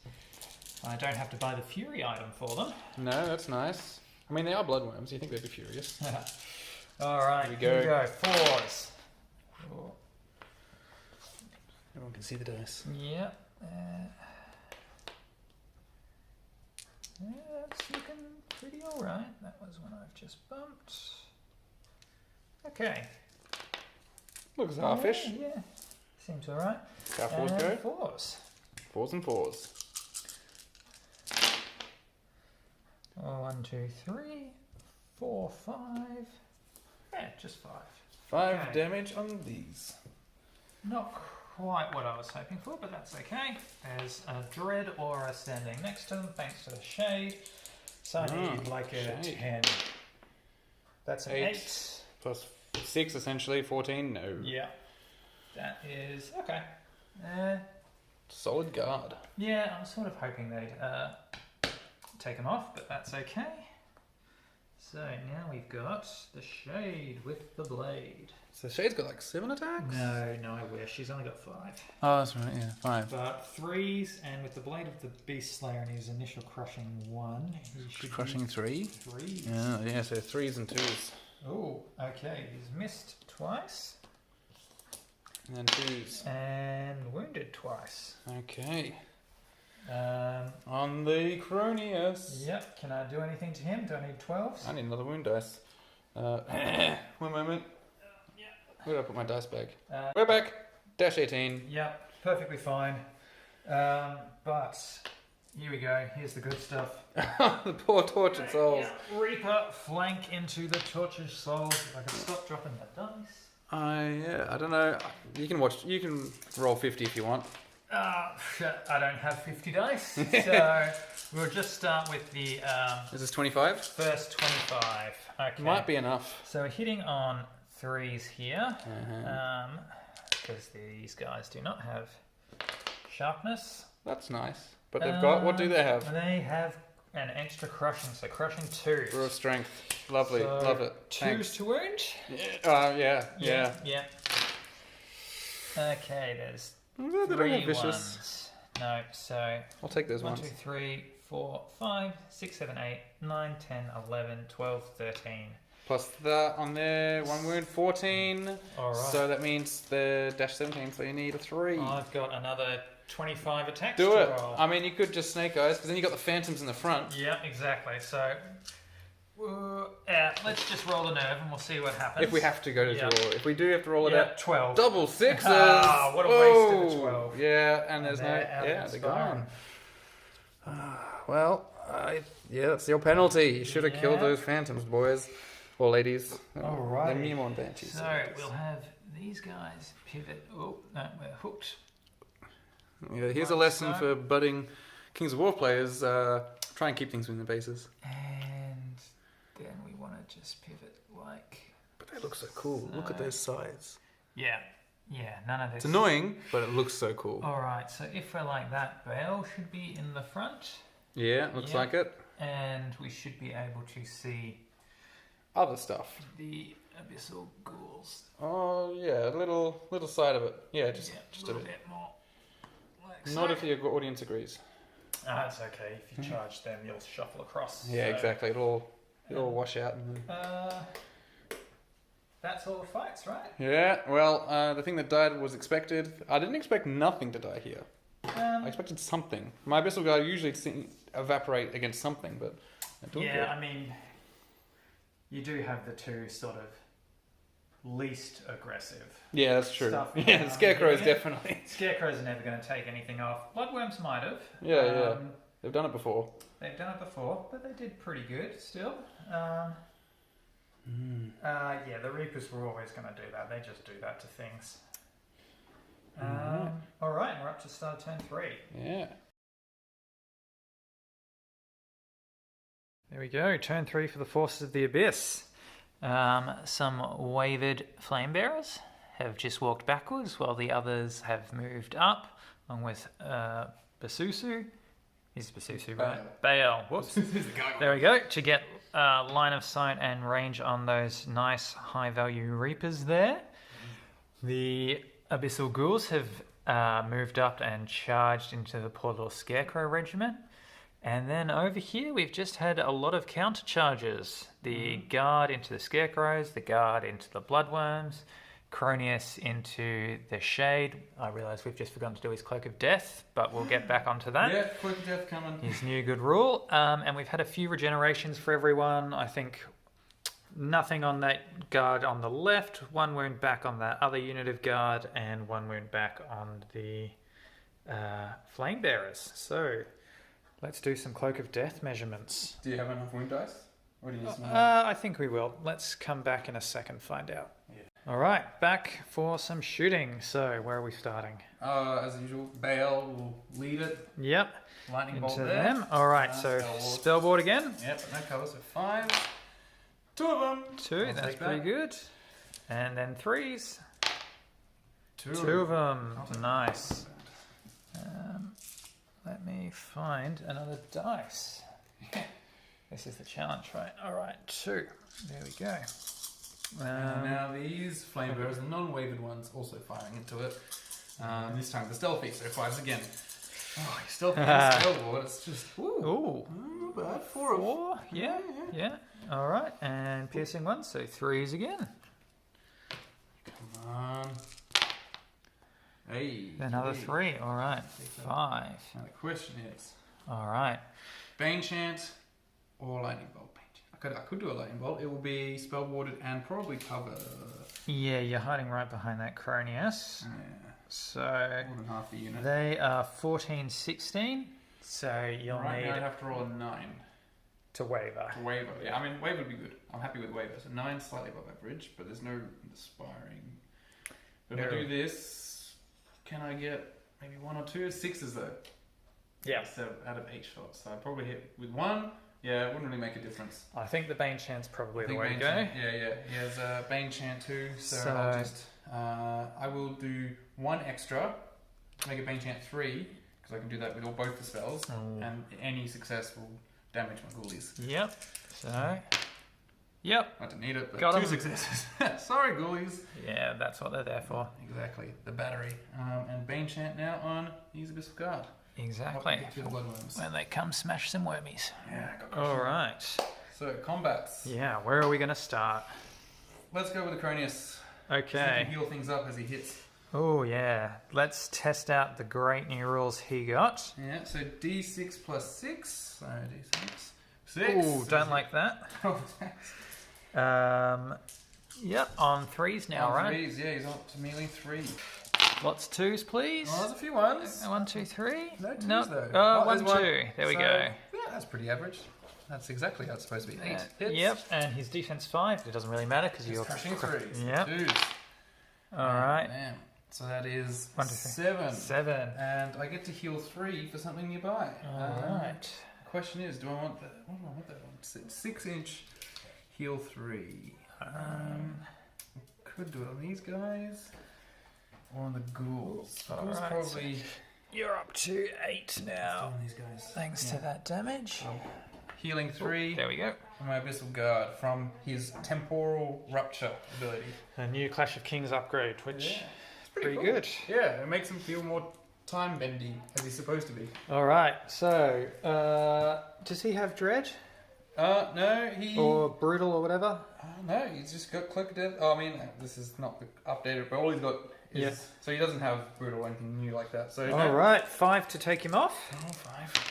I don't have to buy the Fury item for them. No, that's nice. I mean, they are bloodworms. You think they'd be furious. Alright, Here we here we go. go. 4s. Four. Everyone can see the dice. Yep. That's looking pretty alright. That was one I've just bumped. Okay. Looks halfish. Yeah. Seems alright. How fours go? Fours. Fours and fours. 1, 2, 3, 4, 5. Yeah, just 5. 5 Okay. damage on these. Not quite what I was hoping for, but that's okay. There's a dread aura standing next to them, thanks to the shade. So I need like a shade. 10. That's an 8. Plus 6, essentially. 14, no. Yeah. That is okay. Solid guard. Yeah, I'm sort of hoping they'd take them off, but that's okay. So now we've got the shade with the blade. So Shade's got like 7 attacks? No, I wish. She's only got 5. Oh, that's right, yeah, 5. But 3s, and with the blade of the Beast Slayer and his initial crushing 1, he should Crushing 3? 3. Yeah, so 3s and 2s. Oh, okay. He's missed twice. And then 2s. And wounded twice. Okay. On the Cronius. Yep. Can I do anything to him? Do I need 12s? I need another wound dice. 1 moment. Where did I put my dice bag? We're back. Dash 18. Yep. Perfectly fine. But here we go. Here's the good stuff. The poor tortured souls. Yeah. Reaper, flank into the tortured souls. If I can stop dropping the dice. I don't know. You can roll 50 if you want. I don't have 50 dice, so we'll just start with the Is this 25? first 25. Okay. Might be enough. So we're hitting on 3s here, Uh-huh. because these guys do not have sharpness. That's nice. But they've got, what do they have? They have an extra crushing, so crushing 2. Raw strength. Lovely. So Love it. 2s Thanks. to wound? Yeah. Yeah. Okay, there's They don't 3 have vicious. ones. No, so I'll take those 1, ones. 2, 3, 4, 5, 6, 7, 8, 9, 10, 11, 12, 13. Plus that on there. 1 wound. 14. Alright. So that means the dash 17. So you need a 3. I've got another 25 attacks Do to it. roll. I mean, you could just snake eyes because then you got the phantoms in the front. Yeah, exactly. So, let's just roll a nerve and we'll see what happens. If we have to go to draw. If we do have to roll it out. 12. Double 6s. Ah, what a waste of a 12. Yeah, and there's they're out no. Yeah, of they're Inspire. gone. Well, that's your penalty. You should have killed Yeah. those phantoms, boys or ladies. Alrighty. The Mnemon Banshees. So, we'll have these guys pivot. Oh, no, we're hooked. Yeah, here's a Like lesson so. for budding Kings of War players. Try and keep things within the bases. And then we want to just pivot like... But they look so cool. Look at those sides. Yeah, none of this. It's annoying, but it looks so cool. Alright, so if we're like that, Bale should be in the front. Yeah, looks like it. And we should be able to see Other stuff. the abyssal ghouls. Oh yeah, a little side of it. Yeah, just a a little bit. bit more. Like Not so. if your audience agrees. It's okay. If you charge them, you'll shuffle across. Yeah, So, exactly. It'll wash out. And that's all the fights, right? yeah. Well, the thing that died was expected. I didn't expect nothing to die here. I expected something. My abyssal guy usually evaporate against something, but it didn't. Yeah, I mean, you do have the two sort of least aggressive. Yeah, that's true. Stuff Yeah, the scarecrow is yeah. definitely. Scarecrow's never going to take anything off. Bloodworms might have. Yeah. They've done it before. They've done it before, but they did pretty good still. Yeah, the Reapers were always going to do that. They just do that to things. Alright, we're up to start turn 3. Yeah. There we go, turn 3 for the Forces of the Abyss. Some wavered flame bearers have just walked backwards while the others have moved up, along with Basusu. He's Basusu, right? Baal. Whoops. There we go. To get line of sight and range on those nice high-value Reapers there. The Abyssal Ghouls have moved up and charged into the poor little Scarecrow Regiment. And then over here, we've just had a lot of counter charges. The guard into the Scarecrows, the guard into the Bloodworms, Cronius into the Shade. I realise we've just forgotten to do his Cloak of Death, but we'll get back onto that. Yeah, Cloak of Death coming. His new good rule. And we've had a few regenerations for everyone. I think Nothing on that guard on the left, 1 wound back on that other unit of guard, and 1 wound back on the flame bearers. So let's do some Cloak of Death measurements. Do you have enough wound dice? Or do you need some more? I think we will. Let's come back in a second, find out. Yeah. All right, back for some shooting. So where are we starting? As usual, Baal will lead it. Yep. Lightning bolt Into there. them. All right, so spellboard again. Yep, no cover, so 5. 2 of them. 2, I'll that's take pretty that. good. And then 3s. 2 2 of them. I'll take Nice. Let me find another dice. This is the challenge, right? All right, 2. There we go. And now these flame bearers, the non-wavered ones, also firing into it. This time the stealthy, so 5s again. Oh, stealthy and spellboard, it's just... Ooh. Bad. 4 of 4. Yeah. All right, and piercing 1, so 3s again. Come on. Hey. Another 3. All right, 5. Now the question is, All right. Bane Chant or Lightning Bolt? Bane Chant. I could do a Lightning Bolt. It will be spellboarded and probably cover. Yeah, you're hiding right behind that Cronius. Yeah. So More than half the unit. they are 14, 16. So you'll Right now I'd need have to roll a 9 to waver. to waver. Yeah, I mean, wave would be good. I'm happy with waver. So 9 slightly above average, but there's no inspiring. But if I do this, can I get maybe 1 or 2? 6s though. Yeah. So out of 8 shots. So I'd probably hit with 1. Yeah, it wouldn't really make a difference. I think the Bane Chant's probably the way to Bane go. Chant, yeah. He has Bane Chant too, so I'll just... I will do 1 extra to make a Bane Chant 3, because I can do that with both the spells, and any success will damage my ghoulies. Yep. So... Yep. I didn't need it, but Got 2 'em. successes. Sorry, ghoulies. Yeah, that's what they're there for. Exactly, the battery. And Bane Chant now on these Abyssal Guard. Exactly. Get through the bloodworms. When they come, smash some wormies. Yeah, All right. So, combats. Yeah, where are we going to start? Let's go with the Cronius. Okay. So he can heal things up as he hits. Oh, yeah. Let's test out the great new rules he got. Yeah, so D6 plus 6. So D6. 6. Oh, don't like that. Yep, on 3s now, on right? 3s, yeah, he's up to melee 3. Lots 2s, please. Oh, there's a few ones. 1, 2, 3. No 2s Nope. though. Oh, there's 1, 2. There we So, go. Yeah, that's pretty average. That's exactly how it's supposed to be. 8 hits. Yep, and his defense 5. It doesn't really matter because He's you're crushing 3s. Yep. 2s. All right. Damn. So that is 1, 2, 3. 7. 7. And I get to heal 3 for something nearby. All right. The question is, do I want that? What do I want that one? 6-inch heal 3. Could do it on these guys or on the ghouls. All Ghouls right. probably You're up to 8 now. on these guys. Thanks to that damage. Healing 3 There we go. from my Abyssal Guard from his Temporal Rupture ability. A new Clash of Kings upgrade, which Yeah, is pretty cool. good. Yeah, it makes him feel more time bendy as he's supposed to be. All right. So, does he have dread No, he. or brutal or whatever? No, he's just got Cloak of Death. Oh, I mean, this is not the updated, but all he's got is. Yeah. So he doesn't have brutal or anything new like that. So All right. 5 to take him off. 5.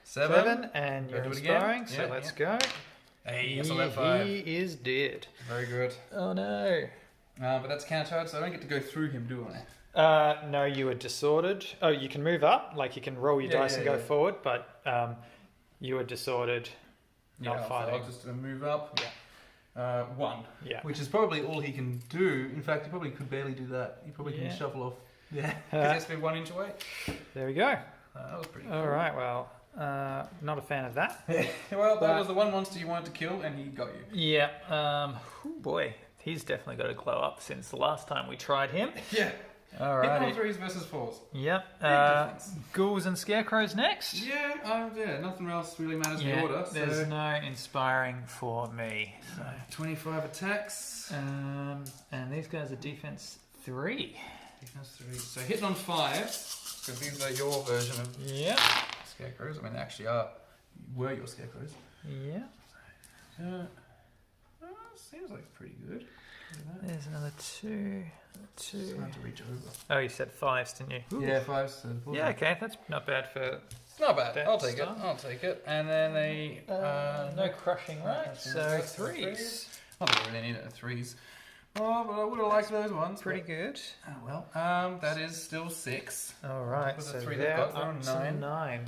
7, and you're Do it again. inspiring. So Yeah, let's go. Hey, yes, I left 5. He is dead. Very good. Oh no. But that's counter, so I don't get to go through him, do I? No, you were disordered. Oh, you can move up, like you can roll your dice and go forward, but you were disordered, not fighting. I'll just move up. Yeah. 1. Yeah. Which is probably all he can do. In fact, he probably could barely do that. He probably Yeah. can shuffle off. Yeah. Because he has to be 1 inch away. There we go. That was pretty All right, well, not a fan of that. Well, that was the one monster you wanted to kill, and he got you. Yeah. Oh boy, he's definitely got to glow up since the last time we tried him. Yeah. All Hit on right. 3s versus 4s. Yep. Big difference. Ghouls and scarecrows next. Yeah, nothing else really matters in Yeah, order. there's So no inspiring for me. So. 25 attacks. And these guys are defense 3. Defense 3. So hitting on 5s, because these are your version of Yep. scarecrows. I mean, they actually were your scarecrows. Yeah. Seems like pretty good. There's another 2. It's hard to reach over. Oh, you said 5s, didn't you? Ooh. Yeah, 5s. Yeah, okay, that's not bad for... Not bad. That I'll take stuff. it. I'll take it. And then no crushing, right? that's So that's 3s. Not that I really need it at 3s. Oh, but I would have liked those ones. Pretty good. Oh well. That is still 6. All right, With so the 3 they're they've got, they're up on to 9. 9.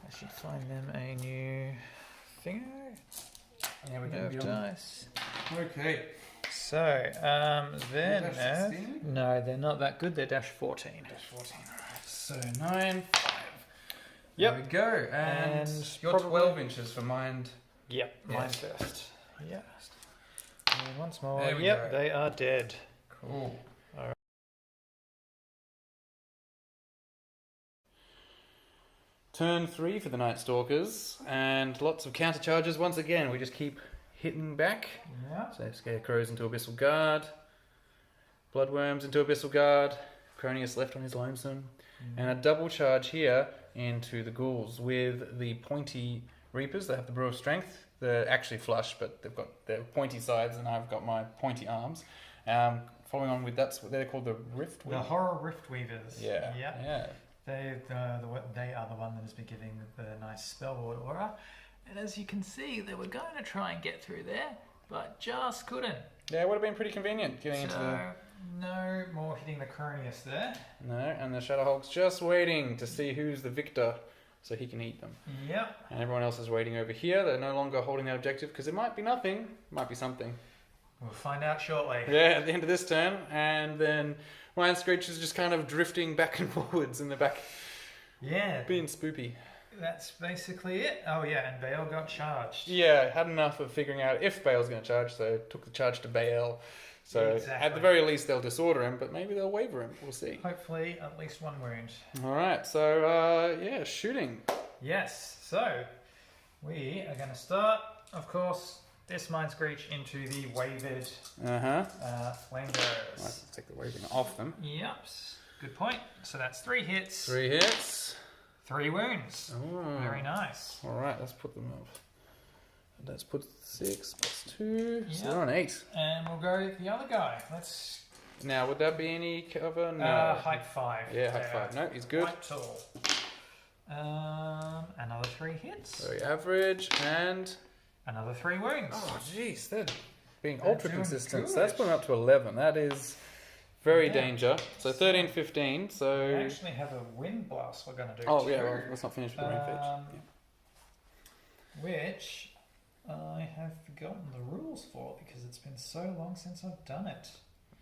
I should find them a new thingo. Yeah, we Of can be on. dice. Okay. So, they're Dash nav. 16? No, they're not that good. They're dash 14. Dash 14. Alright. So 9, 5. Yep. There we go. And you're probably- 12 inches for mind. Yep, Yeah. mine first. Yep. And once more. There we Yep, go. they are dead. Cool. Alright. Turn 3 for the Nightstalkers, and lots of counter charges. Once again, we just keep hitting back. Yeah. So Scarecrows into Abyssal Guard, Bloodworms into Abyssal Guard, Cronius left on his lonesome, and a double charge here into the Ghouls with the pointy Reapers. They have the Brew of Strength. They're actually flush, but they've got their pointy sides, and I've got my pointy arms. Following on with that's what they're called, the Rift The Weavers. Horror Rift Weavers. Yeah. Yep. Yeah. They are the one that has been giving the nice spellboard aura. And as you can see, they were going to try and get through there, but just couldn't. Yeah, it would have been pretty convenient getting into the... No more hitting the Cronius there. No, and the Shadowhawk's just waiting to see who's the victor so he can eat them. Yep. And everyone else is waiting over here. They're no longer holding their objective because it might be nothing, might be something. We'll find out shortly. Yeah, at the end of this turn, and then Ryan Screech is just kind of drifting back and forwards in the back, Yeah. being spoopy. That's basically it. Oh yeah, and Bale got charged. Yeah, had enough of figuring out if Bale's going to charge, so took the charge to Bale. So Exactly. at the very least they'll disorder him, but maybe they'll waver him. We'll see. Hopefully at least one wound. All right, so yeah, shooting. Yes, so we are going to start, of course, this Mind Screech into the wavered flame bearers. Let's take the wavering off them. Yep, good point. So that's 3 hits, 3 hits. 3 wounds. Oh. Very nice. All right, let's put them up. Let's put 6 plus 2. So Yep. they're on 8. And we'll go the other guy. Let's Now, would that be any cover? No. height 5. Yeah, height 5. No, he's good. Quite tall. Another 3 hits. Very average. And. Another 3 wounds. Oh, jeez. They're being They're ultra doing consistent. So good. that's putting up to 11. That is very Yeah. danger. So 13, 15. We So. actually have a wind blast we're going to do. Oh, yeah, too. well, let's not finish with the rain fetch. Which I have forgotten the rules for because it's been so long since I've done it.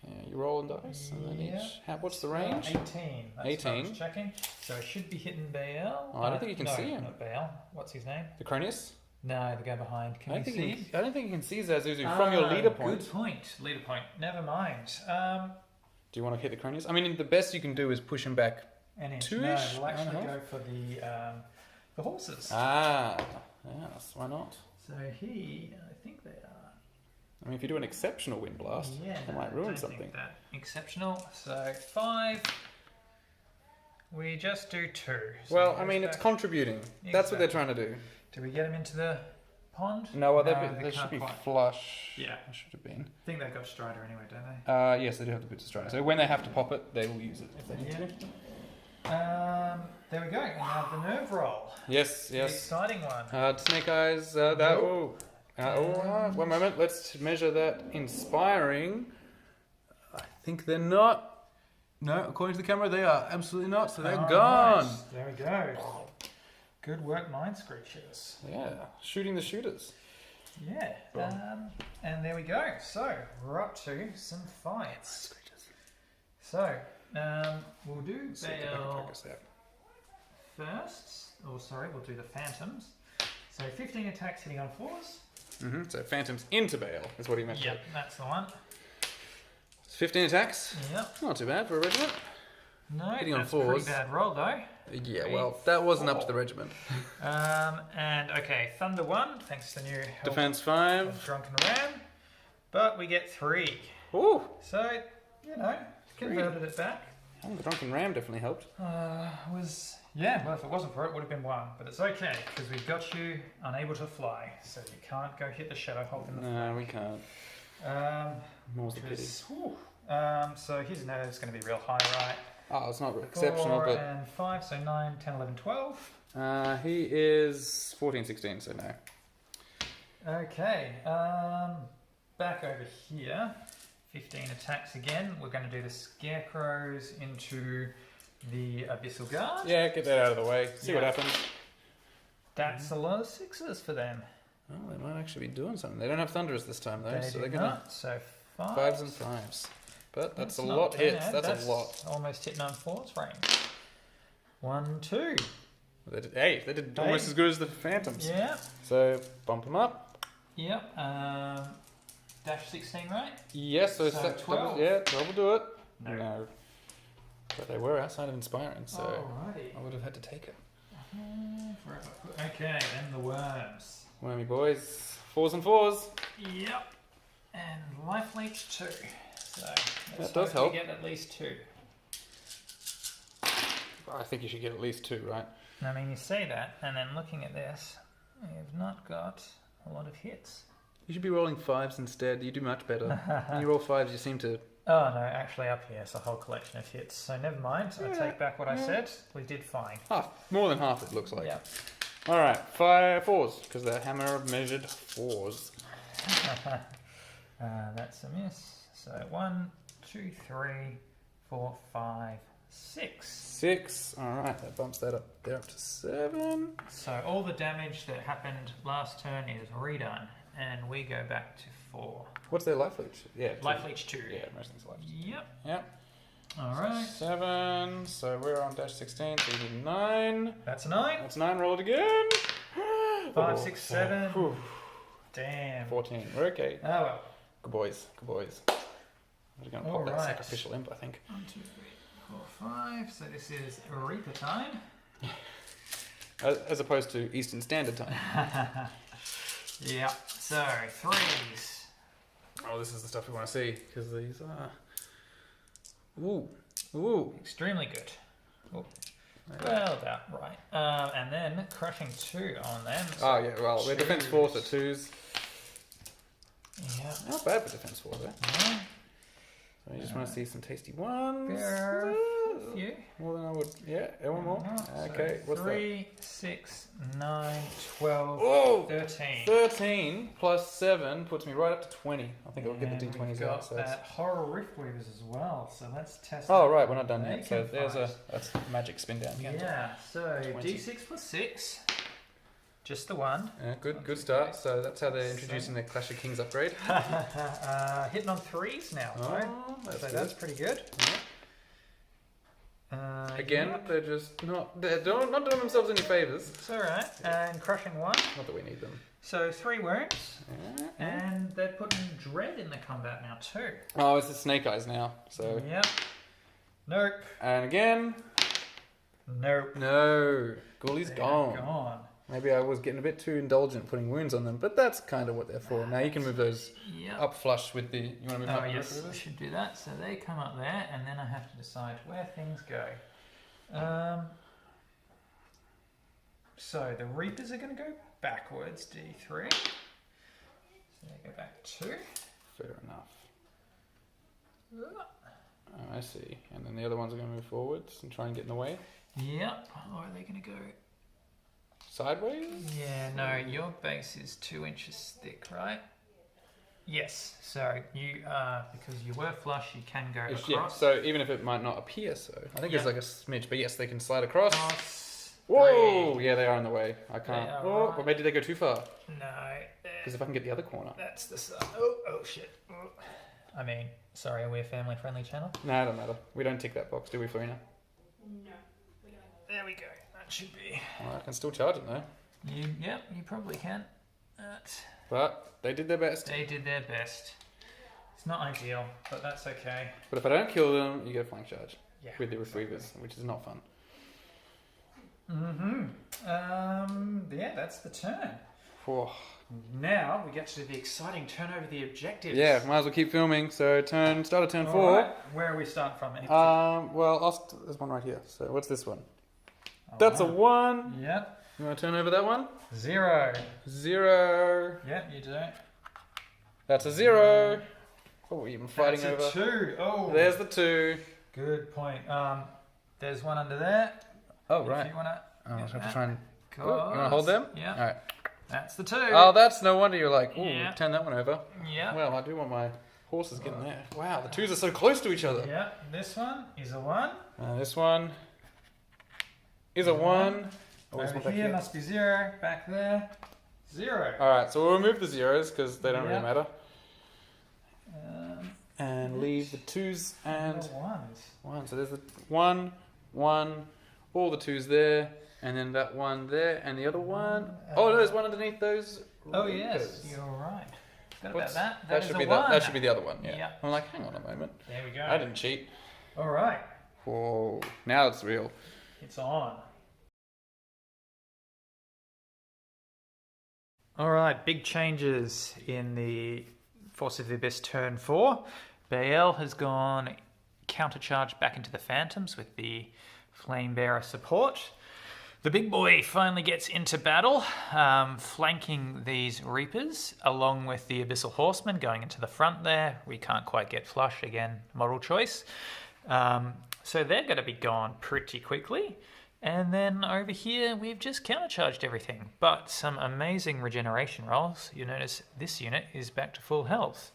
Yeah, you roll and dice. And then Yeah. each. What's the range? 18. That's 18. what I was checking. So I should be hitting Bale. Oh, I don't think you can no, see him. Not Bale. What's his name? The Cronius? No, the guy behind. Can I you don't, see think him? I don't think you can see Zazuzu from your leader point. Good point. Leader point. Never mind. Do you want to hit the Cronius? I mean, the best you can do is push him back. An inch. Two-ish? No, we'll actually Uh-huh. go for the horses. Ah, yes, why not? So I think they are. I mean, if you do an exceptional wind blast, Yeah, it no, might I ruin don't something. think that exceptional. So 5. We just do 2. So Well, it I goes mean, it's back- contributing. That's what they're trying to do. Do we get them into the pond? No, well, they they should can't be quite. flush. Yeah. They should have been. I think they've got Strider anyway, don't they? Yes, they do have the boots of stride. So when they have to pop it, they will use it if they need to. There we go. And now the nerve roll. Yes, The yes. exciting one. Snake eyes. That. Nope. One moment. Let's measure that. Inspiring. I think they're not. No, according to the camera, they are absolutely not. So they're Oh, gone. nice. There we go. Good work, Mind Screechers. Yeah, shooting the shooters. Yeah. And there we go. So we're up to some fights. So we'll do Bale first. Oh, sorry, we'll do the Phantoms. So 15 attacks hitting on 4s. So Phantoms into Bale is what he meant. Yep, that's the one. 15 attacks. Yep. Not too bad for a regiment. No, Hitting on that's a pretty 4s. bad roll though. Yeah, 3, well, that wasn't up to 4. the regiment. And okay, Thunder 1, thanks to the new help Defense of 5. Drunken Ram. But we get 3. Ooh, So, converted it back. the Drunken Ram definitely helped. Well, if it wasn't for it, it would have been 1. But it's okay, because we've got you unable to fly. So you can't go hit the Shadow Hulk in the No, we can't. More's the pity. So his nerve's going to be real high, right? Oh, it's not exceptional, 4 but and 5, so 9, 10, 11, 12. he is 14, 16, so no. Okay. back over here. 15 attacks again. We're going to do the scarecrows into the abyssal guard. Yeah, get that out of the way. See what happens. That's a lot of 6s for them. Oh, they might actually be doing something. They don't have thunderers this time though, They so do they're gonna not. So 5s and 5s. But that's a not lot bad. hits. That's a lot. Almost hitting on 4's range. 1, 2. They did almost as good as the phantoms. Yeah. So bump them up. Yep. Dash 16, right? Yes. So 12. Yeah, 12 will do it. No. But they were outside of inspiring, so Alrighty. I would have had to take it. Okay, then the worms. Wormy boys, 4s and 4s. Yep. And life leech 2. So That does help. We get at least 2. I think you should get at least 2, right? I mean, you say that, and then looking at this, you've not got a lot of hits. You should be rolling 5s instead. You do much better. When you roll 5s, you seem to. Oh no, actually up here it's a whole collection of hits. So never mind. I take back what I said. We did fine. More than half, it looks like. Yeah. All right, 4s because they're hammer measured 4s. That's a miss. So 1, 2, 3, 4, 5, 6. 6. All right, that bumps that up there up to 7. So all the damage that happened last turn is redone, and we go back to 4. What's their life leech? Yeah, 2. Life leech 2. Yeah, most things life. Yep. Yep. All So right. 7. So we're on dash 16. So you need 9. That's a 9. That's 9. Roll it again. 5, 6, 7. Whew. Damn. 14. We're okay. Oh well. Good boys. Good boys. We're going to pop that sacrificial imp, I think. 1, 2, 3, 4, 5. So this is Reaper time. As opposed to Eastern Standard Time. Yeah. So 3s. Oh, this is the stuff we want to see because these are. Ooh. Extremely good. Oh. Well done. Right. And then crushing 2 on them. So Oh yeah. Well, we're defense 4, so 2s. Yeah. Not bad for defense 4 though. Yeah. So you just want to see some tasty ones. You. More than I would. Yeah. One more. Okay. So What's 3, 6, 9, 12, Oh! 13. 13 plus 7 puts me right up to 20. I think I'll get the And d20s we've out. got So that's... that horror rift weavers as well. So let's test. Oh that right, we're not done they yet. So can there's find. that's magic spin down again. Yeah. So 20. d6 plus 6. Just the one. Yeah, good start. So that's how they're introducing their Clash of Kings upgrade. Hitting on 3s now. Oh, Right? that's So good. that's pretty good. Again, yep. they're just not not doing themselves any favors. It's alright. And crushing 1. Not that we need them. So 3 wounds. Yeah. And they're putting dread in the combat now too. Oh, it's the Snake Eyes now. So Yep. Nope. and again, Nope. no. Ghoulies They're gone. gone. Maybe I was getting a bit too indulgent putting wounds on them, but that's kind of what they're for. Now you can move those Yep. up flush with the. You want to move Oh up yes, with I this? should do that. So they come up there, and then I have to decide where things go. So the Reapers are going to go backwards, D3. So they go back 2. Fair enough. Oh, I see. And then the other ones are going to move forwards and try and get in the way. Yep. Or are they going to go? Sideways? Yeah, no, your base is 2 inches thick, right? Yes. So you because you were flush, you can go across. Yeah, so even if it might not appear so. I think it's like a smidge, but yes, they can slide across. Cross Whoa! 3. Yeah, they are in the way. I can't. They are Oh, right. or maybe they go too far. No. Because if I can get the other corner. That's the side. Oh shit. Oh. I mean, sorry, are we a family-friendly channel? No, it don't matter. We don't tick that box, do we, Farina? No, we don't. There we go. That should be. Well, I can still charge it though. You probably can. But they did their best. They did their best. It's not ideal, but that's okay. But if I don't kill them, you get a flank charge Yeah. with the retrievers, which is not fun. Yeah, that's the turn. Whew. Now we get to the exciting turn over the objectives. Yeah, might as well keep filming. So start at turn 4. Alright, where are we starting from? Well, there's one right here. So what's this one? That's a 1. Yep. You want to turn over that one? 0. 0. Yep, you do. That's a 0. What were you even fighting That's a over? 2. Oh. There's the 2. Good point. There's one under there. Oh, If right. you wanna Oh, I get have to that. try and... Cool. Oh, you want to hold them? Yeah. All right. That's the 2. Oh, that's no wonder you're like, ooh, Yeah. turn that one over. Yeah. Well, I do want my horses getting there. Wow, the 2s are so close to each other. Yeah. This one is a 1. This one is a 1. Always Over one back here must be 0. Back there, 0. Alright, so we'll remove the 0s because they don't really Yeah. matter. And leave the 2s and The 1s. 1. So there's the 1, 1, all the 2s there, and then that 1 there, and the other one. Oh, no, there's one underneath those. Oh yes, Reapers. you're right. Forgot What's- about that. That is should a be 1. that should be the other one. Yeah. Yeah. I'm like, hang on a moment. There we go. I didn't cheat. All right, Whoa, now it's real. it's on. All right, big changes in the Force of the Abyss turn 4. Bael has gone countercharged back into the Phantoms with the Flamebearer support. The big boy finally gets into battle, flanking these Reapers, along with the Abyssal Horsemen going into the front there. We can't quite get flush, again, model choice. So they're going to be gone pretty quickly. And then over here, we've just countercharged everything. But some amazing regeneration rolls. You'll notice this unit is back to full health.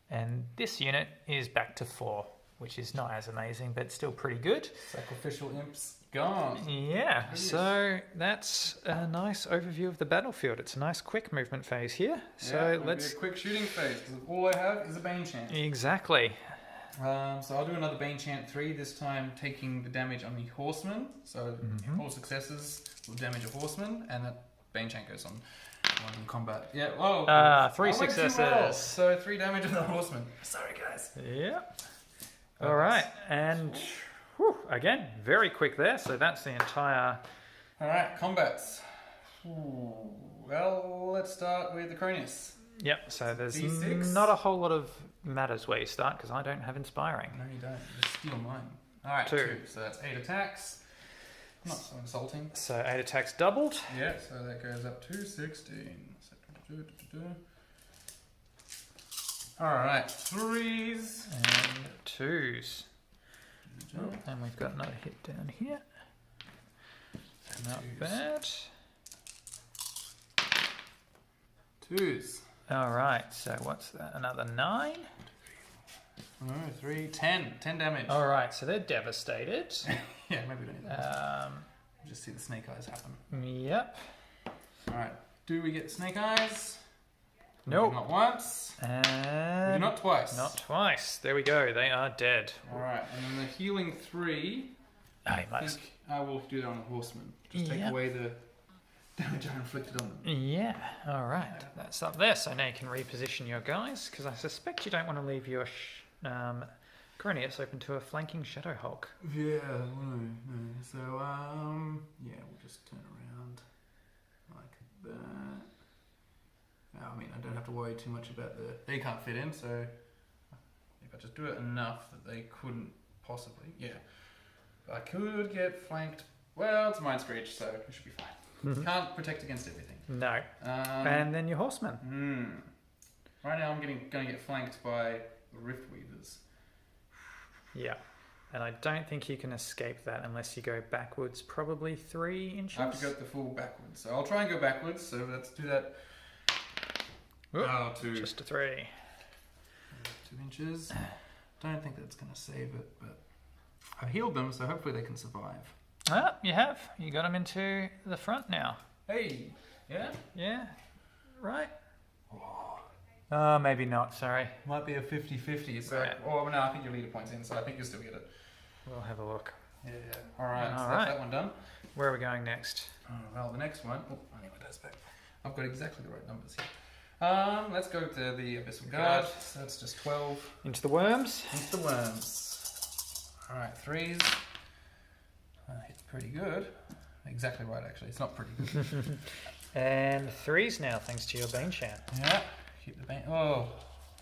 And this unit is back to 4, which is not as amazing, but still pretty good. Sacrificial imps gone. Yeah, so that's a nice overview of the battlefield. It's a nice quick movement phase here. So let's... be a quick shooting phase because all I have is a Bane Chant. Exactly. So I'll do another Bane Chant 3, this time taking the damage on the Horseman. So all successes will damage a Horseman, and that Bane Chant goes on one in combat. Yeah, whoa. 3 I went too successes. well. So 3 damage on the Horseman. Sorry, guys. Yeah. All right, and whew, again, very quick there. So that's the entire... Alright, combats. Ooh. Well, let's start with the Cronus. Yep, so there's D6. not a whole lot of matters where you start, because I don't have Inspiring. No, you don't. Just steal mine. Alright, 2. 2. So that's 8 attacks. Not so insulting. So 8 attacks doubled. Yeah, so that goes up to 16. Alright, 3s. And 2s. Oh, and we've got another hit down here. Not bad. 2s. All right, so what's that? Another 9? No, 3, 10. 10 damage. All right, so they're devastated. Yeah, maybe we don't need that. Just see the snake eyes happen. Yep. Alright, do we get snake eyes? Nope. Not once. And We do not twice. not twice. There we go. They are dead. Alright, and then the healing 3, Oh, you I must. think I will do that on the Horseman. Just take Yep. away the damage I inflicted on them. Yeah. All right. That's up there. So now you can reposition your guys, because I suspect you don't want to leave your Cronius open to a flanking Shadow Hulk. Yeah, no. So, yeah, we'll just turn around like that. I mean, I don't have to worry too much about they can't fit in, so if I just do it enough that they couldn't possibly, yeah. I could get flanked, well, it's Mind Screech, so it should be fine. Can't protect against everything. No. And then your Horseman. Right now I'm going to get flanked by the Rift Weavers. Yeah. And I don't think you can escape that unless you go backwards probably 3 inches. I have to go the full backwards, so I'll try and go backwards, so let's do that. Whoop, Oh, 2. just a 3. 2 inches. Don't think that's going to save it, but I've healed them, so hopefully they can survive. Ah, you have. You got them into the front now. Hey! Yeah? Yeah. Right. Oh, maybe not. Sorry. Might be a 50-50. So, Right. oh, no, I think your leader point's in, so I think you'll still get it. We'll have a look. Yeah. Alright, so Alright. that's that one done. Where are we going next? Oh, well, the next one... Oh, I need my dice back. I've got exactly the right numbers here. Let's go to the Abyssal Guard. So that's just 12. Into the worms. Into the worms. Alright, 3s. It's pretty good. Exactly right, actually. It's not pretty good. And 3s now, thanks to your Bane Chant. Yeah. Keep the bane. Oh,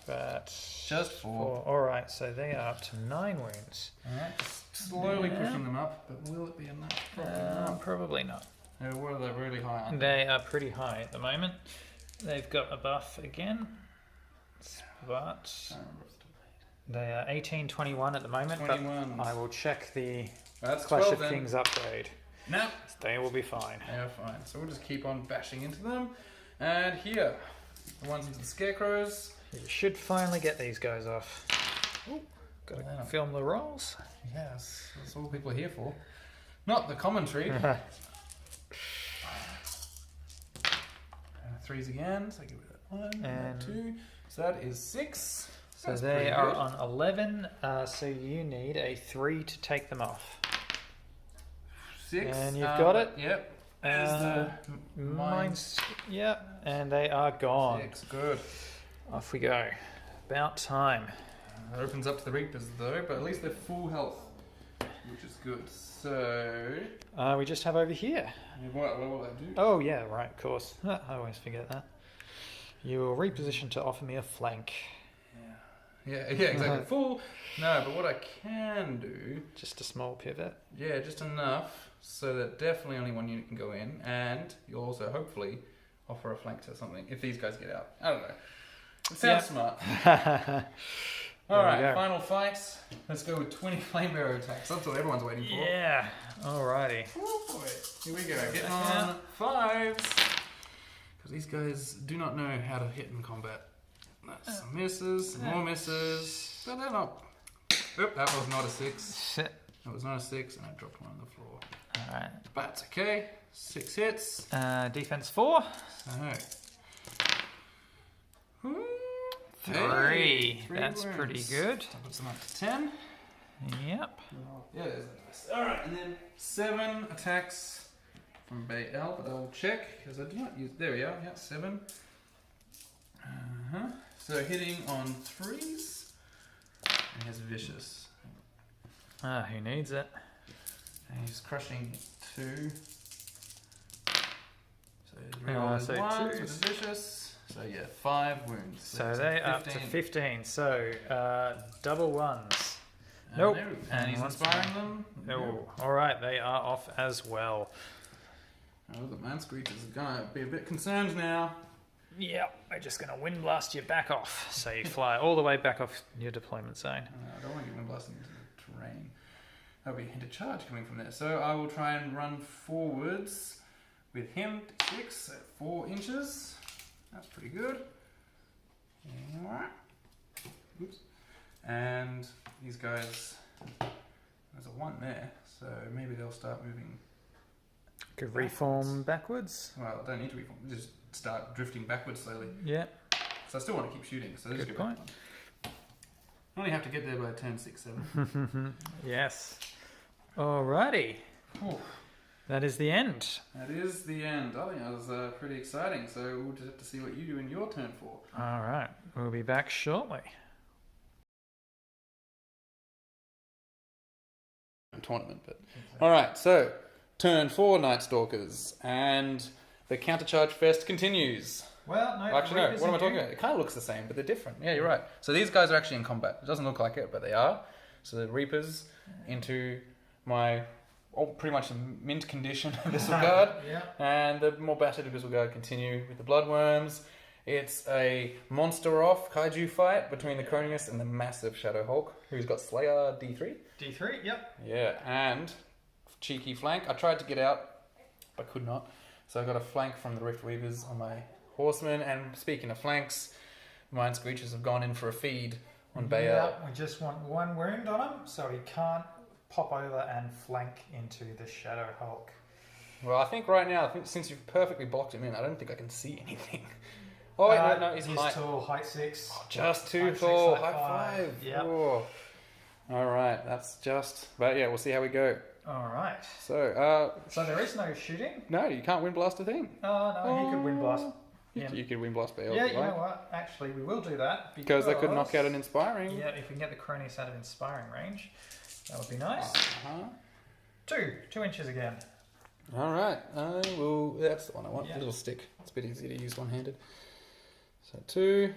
But just 4. Alright, so they are up to 9 wounds. Alright, slowly pushing them up, but will it be enough? Probably not. Probably not. No, what are they really high on? They are pretty high at the moment. They've got a buff again. But I don't remember if it's they are 1821 at the moment. 21. But I will check the That's Clash 12 of then. Kings upgrade. No. They will be fine. They are fine. So we'll just keep on bashing into them. And here, the ones into the scarecrows. You should finally get these guys off. Ooh, gotta Wow. film the rolls. Yes, that's all people are here for. Not the commentary. Threes again, so I give it that one, And- that 2. So that is 6. So That's they pretty are good. on 11, so you need a 3 to take them off. 6. And you've got it. Yep. Mine's, yeah, and they are gone. 6, good. Off we go. About time. It opens up to the Reapers though, but at least they're full health, which is good. So, We just have over here. what will that do? Oh, yeah, right, of course. I always forget that. You will reposition to offer me a flank. Yeah, exactly. Full. No, but what I can do, Just a small pivot. yeah, just enough so that definitely only one unit can go in, and you'll also hopefully offer a flank to something if these guys get out. I don't know. It sounds smart. All right, go. final fight. Let's go with 20 flame bearer attacks. That's what everyone's waiting for. Yeah, alrighty. Oh boy. Here we go. Getting on 5s. Because these guys do not know how to hit in combat. That's some misses, some more misses. But they're not. Oop, that was not a 6. Sit. That was not a 6, and I dropped one on the floor. Alright. But it's okay. 6 hits. Defense 4. So. 3. Three That's wounds. pretty good. That puts them up to 10. Yep. Yeah, there's a dice. Alright, and then 7 attacks from Bay L, but I'll check because I do not use. There we are, yeah, 7. So hitting on 3s. And he has vicious. Who needs it? And he's crushing 2. So he's rerolling so 1 with twos. his vicious. So yeah, 5 wounds. So that's they a up to 15. So double ones. Nope. No. And he's once inspiring them. Oh, alright, they are off as well. Oh, the man screech is gonna be a bit concerned now. Yep, they're just going to wind blast you back off. So you fly all the way back off your deployment zone. I don't want to get wind blasting into the terrain. That'll be a hint of charge coming from there. So I will try and run forwards with him 6 at 4 inches. That's pretty good. Oops. And these guys, there's a 1 there, so maybe they'll start moving. Could reform backwards. Well, don't need to reform, just start drifting backwards slowly. Yeah, So I still want to keep shooting, so let's good go point. back. I only have to get there by turn 6, 7. Yes. Alrighty. Oof. That is the end. That is the end. I think that was pretty exciting. So we'll just have to see what you do in your turn 4. Alright, we'll be back shortly. Tournament, but all right. So turn 4, Nightstalkers, and the countercharge fest continues. Well, no, Actually, no. What am I talking about? It kind of looks the same, but they're different. Yeah, you're right. So these guys are actually in combat. It doesn't look like it, but they are. So the Reapers into my pretty much mint condition Abyssal Guard. Yeah. And the more battered Abyssal Guard continue with the Bloodworms. It's a monster off kaiju fight between the Cronius and the massive Shadow Hulk, who's got Slayer D3. D3, yep. Yeah, and cheeky flank. I tried to get out, but could not. So I got a flank from the Rift Weavers on my horsemen. And speaking of flanks, Mind Screechers have gone in for a feed on Baal. Yeah, we just want 1 wound on him, so he can't pop over and flank into the Shadow Hulk. Well, I think right now, since you've perfectly blocked him in, I don't think I can see anything. Oh, wait, no, he's height. tall, height 6. Oh, just too Height 6, tall, height high 5. Yep. Oh. All right, that's just. But yeah, we'll see how we go. Alright. So, So there is no shooting? no, you can't wind blast a thing. Oh, no, he could wind blast. You could wind blast Baal. Yeah, if you you like. know what? Actually, we will do that. Because they could knock out an inspiring. Yeah, if we can get the Cronius out of inspiring range, that would be nice. Uh-huh. 2 inches again. All right, well, that's the one I want. Yeah. A little stick. It's a bit easier to use one-handed. So 2,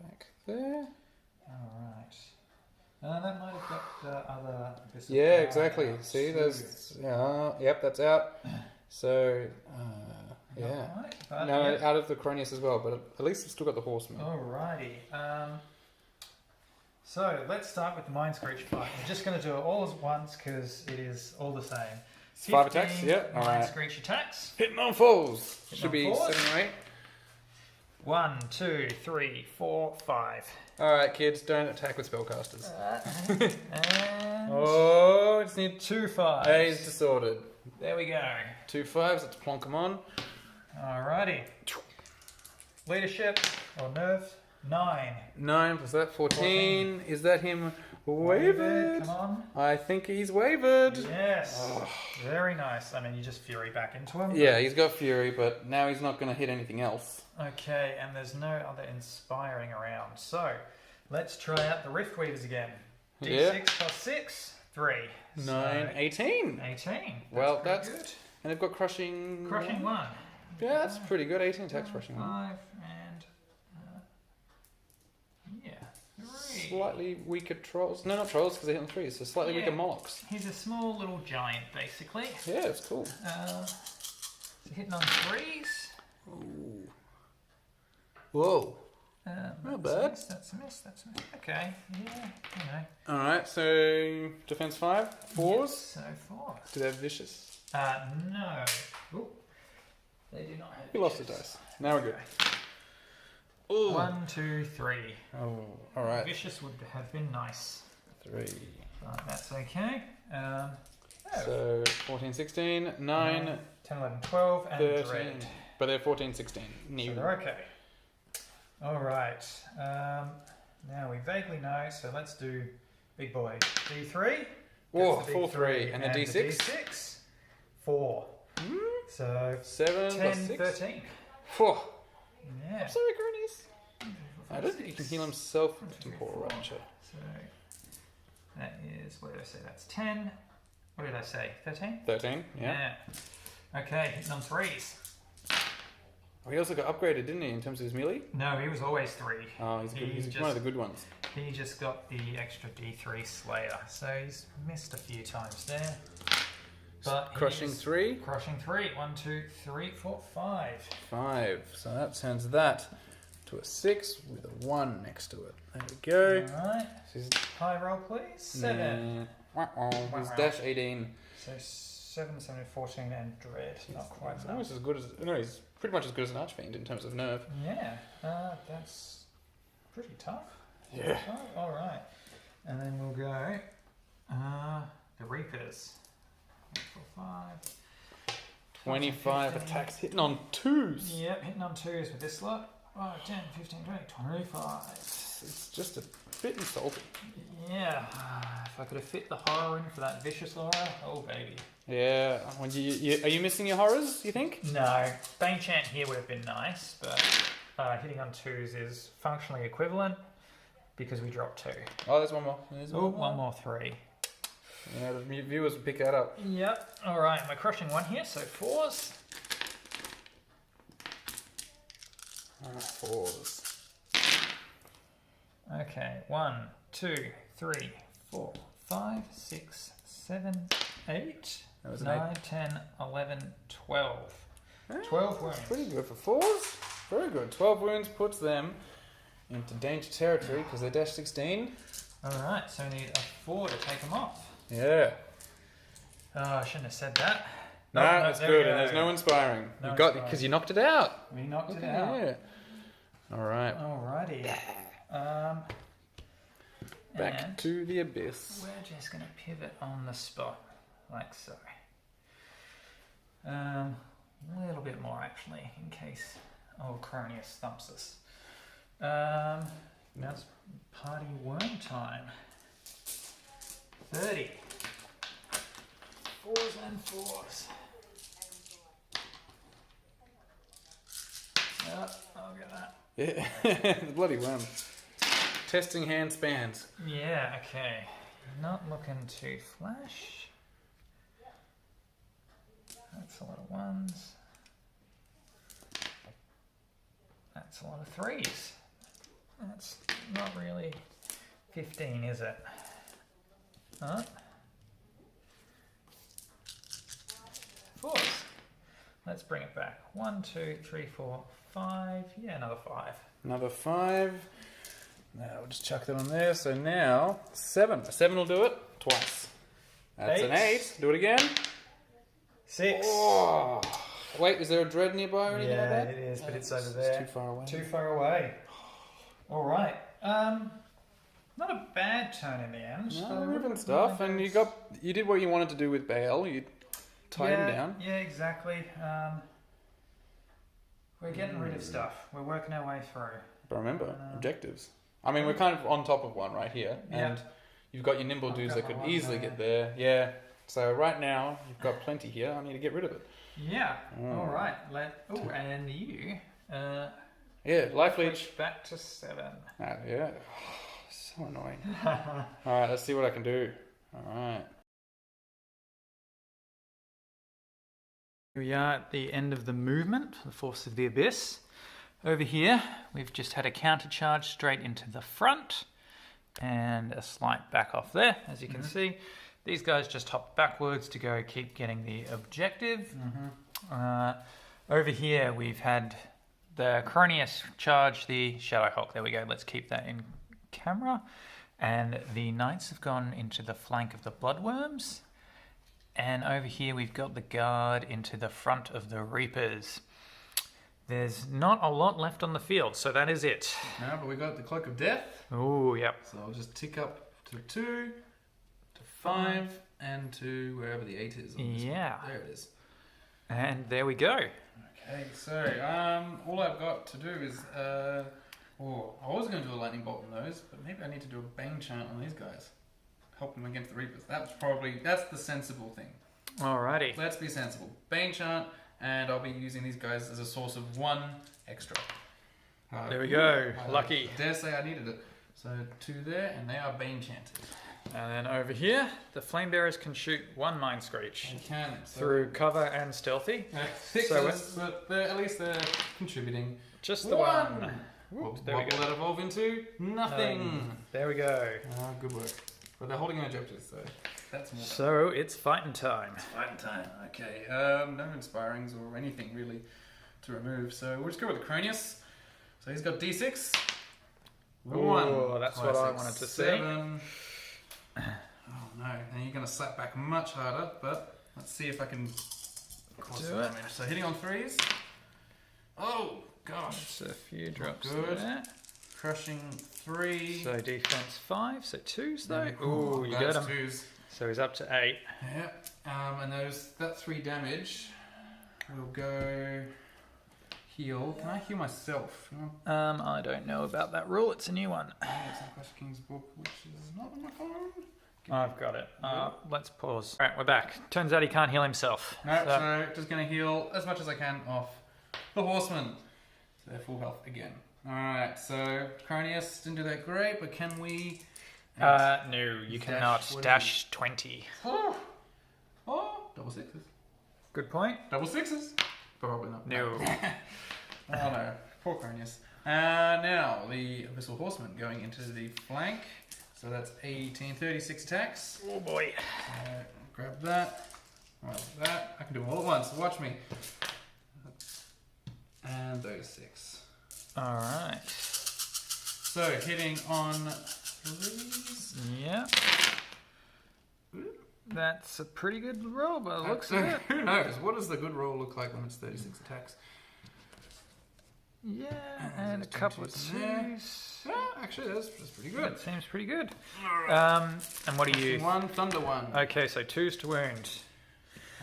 back there. Alright. That might have got the other... Yeah, exactly. See, there's... yep, that's out. So, yeah. Right, but No, yeah. out of the Cronius as well, but at least we've still got the Horseman. Alrighty. So let's start with the Mind Screech fight. We're just going to do it all at once because it is all the same. 15, 5 attacks, yeah. 9 Alright. screech attacks. Hitting on fours. Hitting Should on be fours. 7 or 8. 1, 2, 3, 4, 5. Alright, kids, don't attack with spellcasters. And Oh, just need 2 5s. A's disordered. There we go. 2 5s, let's plonk them on. Alrighty. Leadership or nerve 9. 9 plus that, 14. Is that him wavered? Come on. I think he's wavered. Yes. Oh. Very nice. I mean, you just fury back into him. Yeah, he's got fury, but now he's not going to hit anything else. Okay, and there's no other inspiring around. So, let's try out the Rift Weavers again. D6 Yeah. plus 6, 3. 9, 18. 18. Well, pretty that's- good. And they've got crushing. Crushing 1. Yeah, that's pretty good. 18 attacks, crushing 1. 5 and yeah, 3. Slightly weaker trolls. No, not trolls, because they're hitting 3s. So slightly Yeah. weaker Molochs. He's a small little giant, basically. Yeah, it's cool. So hitting on 3s. Ooh. Whoa. Not bad. That's a miss. That's a miss. Okay. Yeah. You know. Alright, so defense 5. 4s. Yes, so 4. Do they have vicious? No. Ooh. They do not have. He lost his vicious. dice. Now we're good. Ooh. 1, 2, 3. Oh, alright. Vicious would have been nice. 3. But that's okay. Oh. So 14, 16, 9, 10, 11, 12, and 13. dread. But they're 14, 16. New. So they're okay. Alright. Now we vaguely know, so let's do big boy. D3. Whoa, Gets the full D3 3. And the D6? D6. 4. So 7 10, plus 6. 13. Whew. Yeah. I'm sorry, Grannies. I don't think he can heal himself with temporal rapture. So that is, what did I say? That's 10. What did I say? 13? 13, yeah. Okay, hitting on 3s. Oh, he also got upgraded, didn't he, in terms of his melee? No, he was always 3. Oh, he's good. He's just- one of the good ones. He just got the extra D3 Slayer, so he's missed a few times there. But Crushing he's 3, Crushing 3. 1, 2, 3, 4, 5. 5. So that turns that to a 6 with a 1 next to it. There we go. Alright. So he's, High roll, please. 7. He's dash 18. So 7, 7, 14, and dread. Not quite He's enough. almost as good as. No, he's pretty much as good as an Archfiend in terms of nerve. Yeah, that's pretty tough. Yeah. Alright. And then we'll go the Reapers. 4, 5. 25 15. attacks hitting on 2s. Yep, hitting on 2s with this lot. 5, 10, 15, 20, 25. It's just a bit insulting. Yeah, if I could have fit the horror in for that vicious aura, oh baby. Yeah. Are you missing your horrors, you think? No, Bane Chant here would have been nice, but hitting on 2s is functionally equivalent because we dropped 2. Oh, there's one more. There's Oh, one more 3. Yeah, the viewers will pick that up. Yep, alright, we're crushing 1 here, so 4s. 4s. Okay, 1, 2, 3, 4, 5, 6, 7, 8, That was an 9, 10, 11, 12. 12 wounds. Pretty good for 4s. Very good. 12 wounds puts them into danger territory because they're dash 16. Alright, so we need a 4 to take them off. Yeah. Oh, I shouldn't have said that. No, Nope, that's there we good. And go. there's no inspiring. No You got inspiring. because you knocked it out. We knocked Look it at out. that. All right. Alrighty. Back and to the abyss. we're just going to pivot on the spot, like so. A little bit more actually, in case old Cronius stumps us. Now it's party worm time. 30. 4s and 4s. Yep, I'll get that. Yeah, the bloody worm. Testing hand spans. Yeah, okay. Not looking to flash. That's a lot of 1s. That's a lot of 3s. That's not really 15, is it? Huh? 4s. Let's bring it back. 1, 2, 3, 4, 5. Yeah, another 5. Another 5. Now we'll just chuck that on there. So now 7. A 7 will do it twice. That's an 8. Do it again. 6. Oh. Wait, is there a dread nearby or anything like Yeah, that? it is, but it's over It's there. too far away. Too far away. All right. Not a bad turn in the end. No, So moving stuff, and you did what you wanted to do with Bale. You tied him down. Yeah, exactly. We're getting rid of stuff. We're working our way through. But remember, objectives. I mean, we're kind of on top of one right here, and you've got your nimble dudes that could easily get there. Yeah. So right now you've got plenty here. I need to get rid of it. Yeah. All right. And you. Yeah, life leech. Push back to 7. Yeah. So annoying. All right, let's see what I can do. All right. Here we are at the end of the movement, the Force of the Abyss. Over here, we've just had a counter charge straight into the front and a slight back off there, as you can see. These guys just hop backwards to go keep getting the objective. Over here, we've had the Cronius charge the Shadowhawk. There we go. Let's keep that in camera. And the Knights have gone into the flank of the Bloodworms. And over here we've got the guard into the front of the Reapers. There's not a lot left on the field, so that is it. No, but we got the Cloak of Death. Oh, yep. So I'll just tick up to 2, to 5, and to wherever the 8 is. Yeah. There it is. And there we go. Okay, so all I've got to do is... I was going to do a lightning bolt on those, but maybe I need to do a bane chant on these guys. Help them against the Reapers. That's the sensible thing. Alrighty. Let's be sensible. Bane chant, and I'll be using these guys as a source of 1 extra. There we go. Lucky. I dare say I needed it. So 2 there, and they are Bane chanted. And then over here, the Flame Bearers can shoot 1 Mind Screech. They can. So Through cover and stealthy. 6s, but at least they're contributing. Just the 1. Whoops, there we What go. will that evolve into? Nothing. There we go. Good work. But they're holding an objective, so that's more. So it's fighting time. Fighting time. Okay. No inspirings or anything really to remove. So we'll just go with the Cronius. So he's got D6. Oh, that's what I wanted to 7. Oh no! And you're going to slap back much harder. But let's see if I can cause some damage. So hitting on 3s. Oh gosh! Just a few drops good. there. Crushing 3. So defense 5. So 2s though. Ooh, Oh, you got him. 2s. So he's up to 8. Yeah. And that 3 damage will go heal. Can I heal myself? I don't know about that rule. It's a new one. It's in Clash of Kings book, which is not on my phone. I've got it. Let's pause. All right, we're back. Turns out he can't heal himself. No, so just going to heal as much as I can off the Horsemen. So they're full health again. Alright, so Cronius didn't do that great, but can we... No, you cannot. Dash 20. Oh, double 6s. Good point. Double 6s. Probably not. No. Oh no, poor Cronius. Now, the Abyssal Horseman going into the flank. So that's 18, 36 attacks. Oh boy. Grab that. Well, that. I can do them all at once. Watch me. And those 6. Alright. So, hitting on 3s. Yeah. That's a pretty good roll by the looks of it. Who knows? What does the good roll look like when it's 36 attacks? Yeah, and a couple of 2s. Yeah, actually, that's pretty good. That seems pretty good. And what are you? 1, Thunder 1. Okay, so 2s to wound.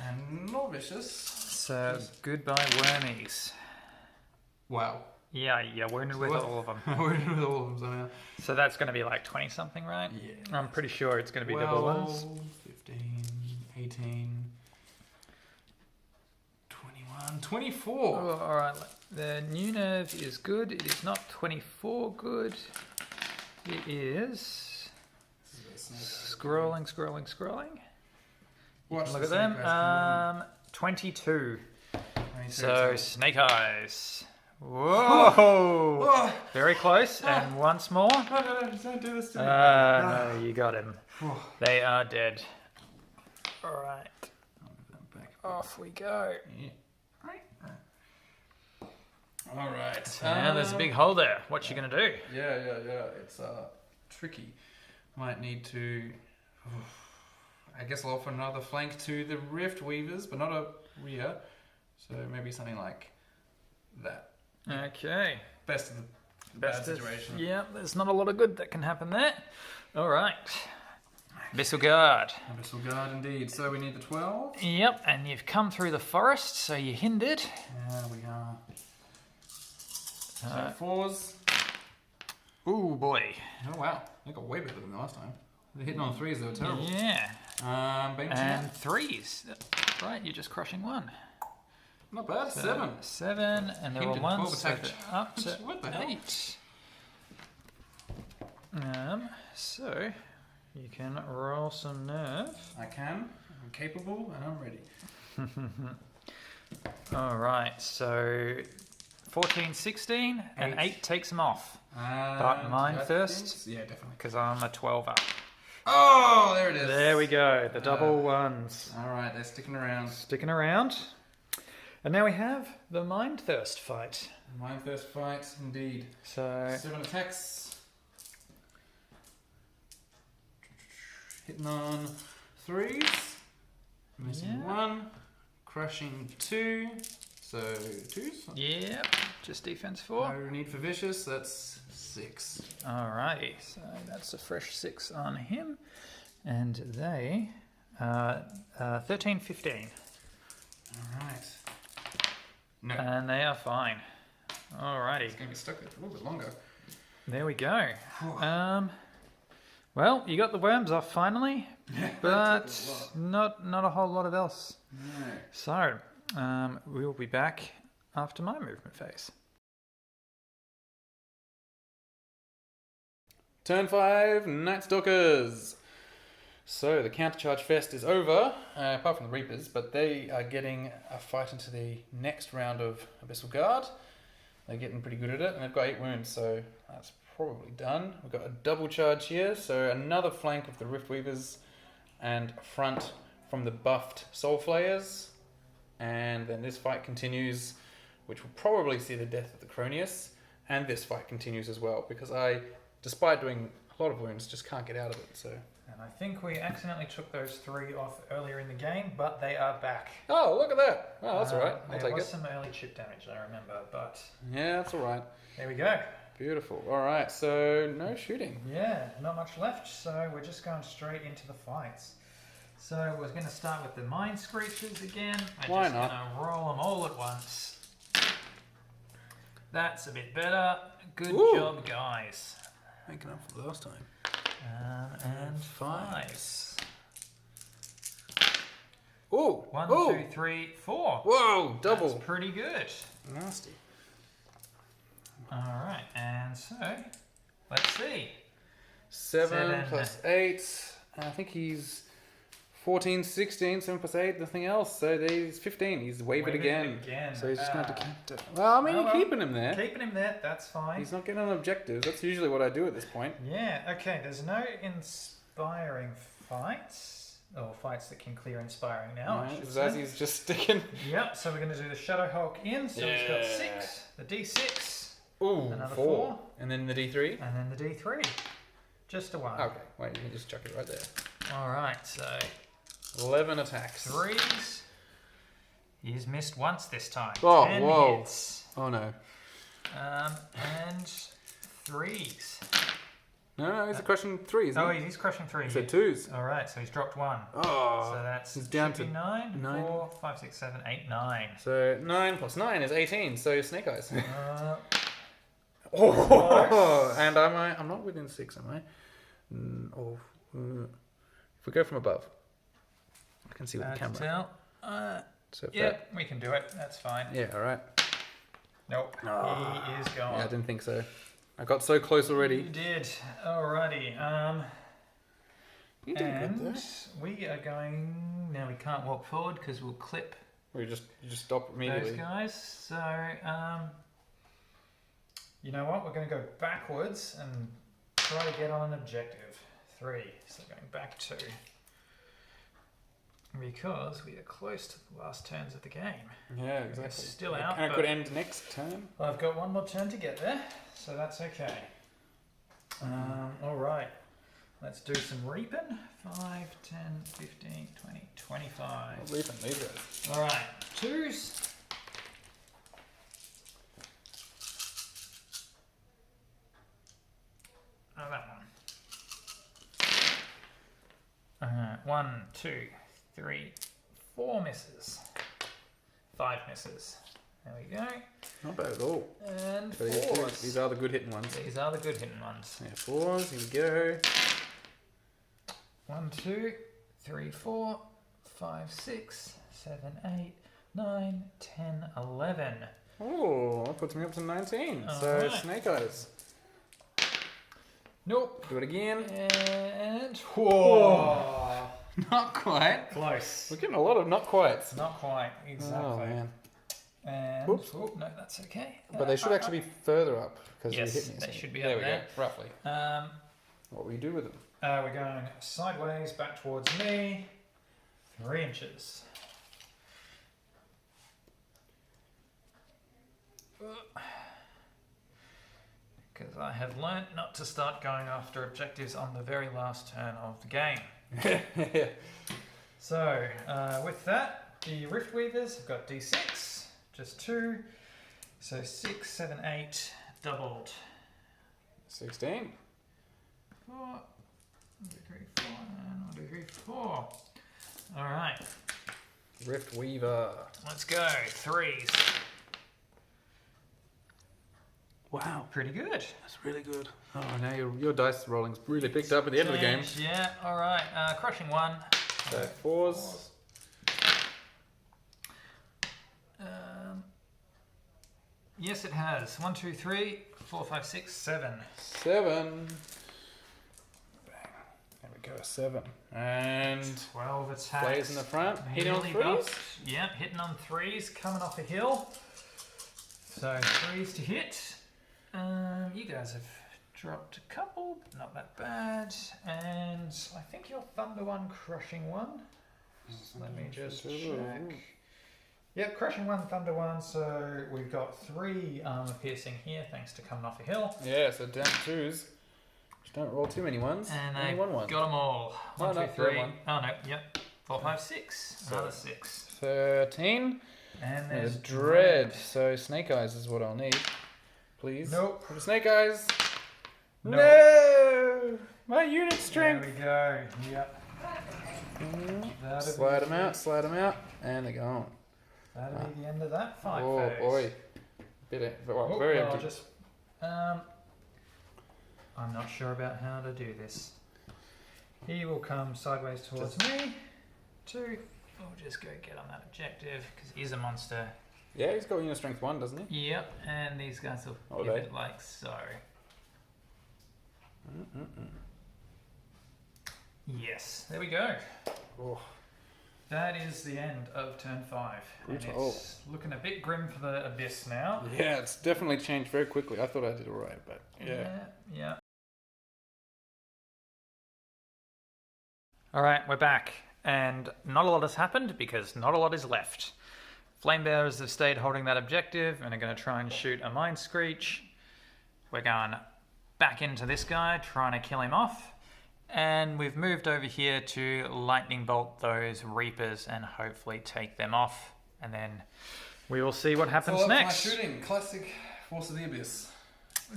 And more vicious. So, goodbye wormies. Wow. Yeah, you're wounded with all of them. Wounded with all of them somehow. So that's going to be like 20 something, right? Yeah. I'm pretty sure it's going to be double ones. 15, 18, 21, 24. Oh, alright, the new nerve is good. It is not 24 good. It is... Scrolling. Watch Look at the them. 22. 22. So, Snake Eyes. Whoa! Oh. Very close. And once more. No, don't do this to me. No, you got him. They are dead. Alright. Off we go. Yeah. Alright. Now there's a big hole there. What you going to do? Yeah. It's tricky. Might need to... I guess I'll offer another flank to the Rift Weavers, but not a rear. So maybe something like that. Okay. Best of the bad situation. Yeah, there's not a lot of good that can happen there. All right. Abyssal Guard. Abyssal Guard indeed. So we need the 12. Yep, and you've come through the forest, so you're hindered. Yeah, we are. So 4s. Ooh, boy. Oh wow, they got way better than the last time. They're hitting on 3s, they were terrible. Yeah. Bang And 3s. Right, you're just crushing 1. Not bad, So 7. 7, and there were Hindered, 1, 12 so attack. they're up to What the hell? 8. So you can roll some nerve. I can, I'm capable, and I'm ready. All right, so 14, 16, and 8 takes them off. But mine first, Yeah, definitely. because I'm a 12 up. Oh, there it is. There we go, the double ones. Alright, they're sticking around. Sticking around. And now we have the Mind Thirst fight. Mind first fight, indeed. So 7 attacks. Hitting on 3s. Missing 1. Crushing 2. So 2s. yeah, just defense 4. No need for vicious, that's 6. Alrighty, so that's a fresh 6 on him. And they 13, 15. Alright. No. And they are fine. Alrighty, It's going to be stuck there for a little bit longer. there we go. Well, you got the worms off finally, but not a whole lot of else. No. So, we'll be back after my movement phase. Turn 5, Nightstalkers. So the countercharge fest is over, apart from the Reapers, but they are getting a fight into the next round of Abyssal Guard. They're getting pretty good at it, and they've got 8 wounds, so that's probably done. We've got a double charge here, so another flank of the Rift Weavers and front from the buffed Soul Flayers. And then this fight continues, which will probably see the death of the Cronius. And this fight continues as well, because I, despite doing a lot of wounds, just can't get out of it, so... And I think we accidentally took those 3 off earlier in the game, but they are back. Oh, look at that. Oh, that's all right. I'll take There was it. some early chip damage, I remember, but Yeah, that's all right. there we go. Beautiful. All right, so no shooting. Yeah, not much left, so we're just going straight into the fights. So we're going to start with the Mind Screechers again. Why just not? going to roll them all at once. That's a bit better. Good Ooh. job, guys. Making up for last time. And 5s. Oh, 1, oh. 2, 3, 4. Whoa, double. That's pretty good. Nasty. All right, and so let's see. 7 plus 8. I think he's 14, 16, 7 plus 8, nothing else. So he's 15. He's wavered again. So he's just going to have to count it. Well, I mean, you're keeping him there. Keeping him there, that's fine. He's not getting on objectives. That's usually what I do at this point. Yeah, okay, there's no inspiring fights, or fights that can clear inspiring now, I should say. Zazzy's just sticking. Yep, so we're going to do the Shadow Hulk in, so he's got 6, the D6, Ooh, another 4. 4, And then the D3. and then the D3. Just a 1. Okay, wait, you can just chuck it right there. Alright, so 11 attacks. 3s. He's missed once this time. Oh, 10 whoa. hits. Oh no. And 3s. No, he's a crushing 3, isn't Oh, he? he's crushing 3. He said 2s. Alright, so he's dropped 1. Oh, So that's he's down to 9, 9. 4, 5, 6, 7, 8, 9. So 9 plus 9 is 18. So Snake Eyes. Close. And I'm not within 6, am I? If we go from above, I can see with the camera. So if Yeah, that, we can do it. That's fine. yeah, all right. Nope. He is gone. Yeah, I didn't think so. I got so close You already. did. Alrighty. You did And good there. we are going. Now we can't walk forward because we'll clip You just stop immediately. those guys. So, you know what? We're going to go backwards and try to get on an objective. 3. So going back 2. Because we are close to the last turns of the game. Yeah, exactly. Still out, And it but- could end next turn. I've got one more turn to get there, so that's okay. Alright, let's do some reaping. 5, 10, 15, 25. What leaf and these guys? Alright, 2s. Oh, that one. 1, 2, 3, 4 misses. 5 misses. There we go. Not bad at all. And So 4s. these are the good hitting ones. These are the good hitting ones. Yeah, 4s. Here we go. 1, 2, 3, 4, 5, 6, 7, 8, 9, 10, 11. Oh, that puts me up to 19. So Alright. snake eyes. Nope. Do it again. And whoa. Not quite. Close. We're getting a lot of not quites. Not quite. Exactly. Oh man. And Oops. oh, no, that's okay. But they should actually be further up because Yes, you hit me. they should be there up we there. go. Roughly. What will you do with them? We're going sideways back towards me. 3 inches. Because I have learnt not to start going after objectives on the very last turn of the game. So, with that, the Rift Weavers have got D6, just 2. So 6, 7, 8, doubled. 16. 4, 1, 2, 3, 4, and 1, 2, 3, 4. Alright, Rift Weaver. let's go. 3s. Wow. Pretty good. That's really good. Oh, now your dice rolling's really picked up at the end of the game. Change, yeah, alright. Crushing 1. So 4s. Yes, it has. 1, 2, 3, 4, 5, 6, 7. 7. Bang. There we go, 7. And 12 attacks. plays in the front. Hitting on Nearly 3s. buffed. Yeah, hitting on 3s, coming off a hill. So 3s to hit. You guys have dropped a couple, but not that bad. And I think your Thunder one, crushing 1. So let me just check. Yep, crushing 1, Thunder 1. So we've got 3 armor piercing here, thanks to coming off a hill. Yeah, so down to 2s. Just don't roll too many ones. And Only I one one. got them all. Oh, 1, no, 2, third 3. one. Oh no, yep. 4, 5, 6. Another 6. 13. And There's there's dread. So snake eyes is what I'll need. Please. Nope. For the snake eyes. Nope. No! My unit strength. There we go. Yep. That'll Slide be- them out, and they're gone. That'll be the end of that fight. Oh phase. boy. Oh, Very well, empty. just, I'm not sure about how to do this. He will come sideways towards me. 2. We'll just go get on that objective because he's a monster. Yeah, he's got unit strength 1, doesn't he? Yep, and these guys will Oh, give they? it like so. Yes, there we go. Oh. That is the end of turn 5. And Brutal. it's looking a bit grim for the Abyss now. Yeah, it's definitely changed very quickly. I thought I did alright, but yeah. Yeah. Alright, we're back. And not a lot has happened because not a lot is left. Flame Bearers have stayed holding that objective and are going to try and shoot a Mind Screech. We're going back into this guy, trying to kill him off. And we've moved over here to Lightning Bolt those Reapers and hopefully take them off. And then we will see what happens So that's next. my shooting. Classic Force of the Abyss.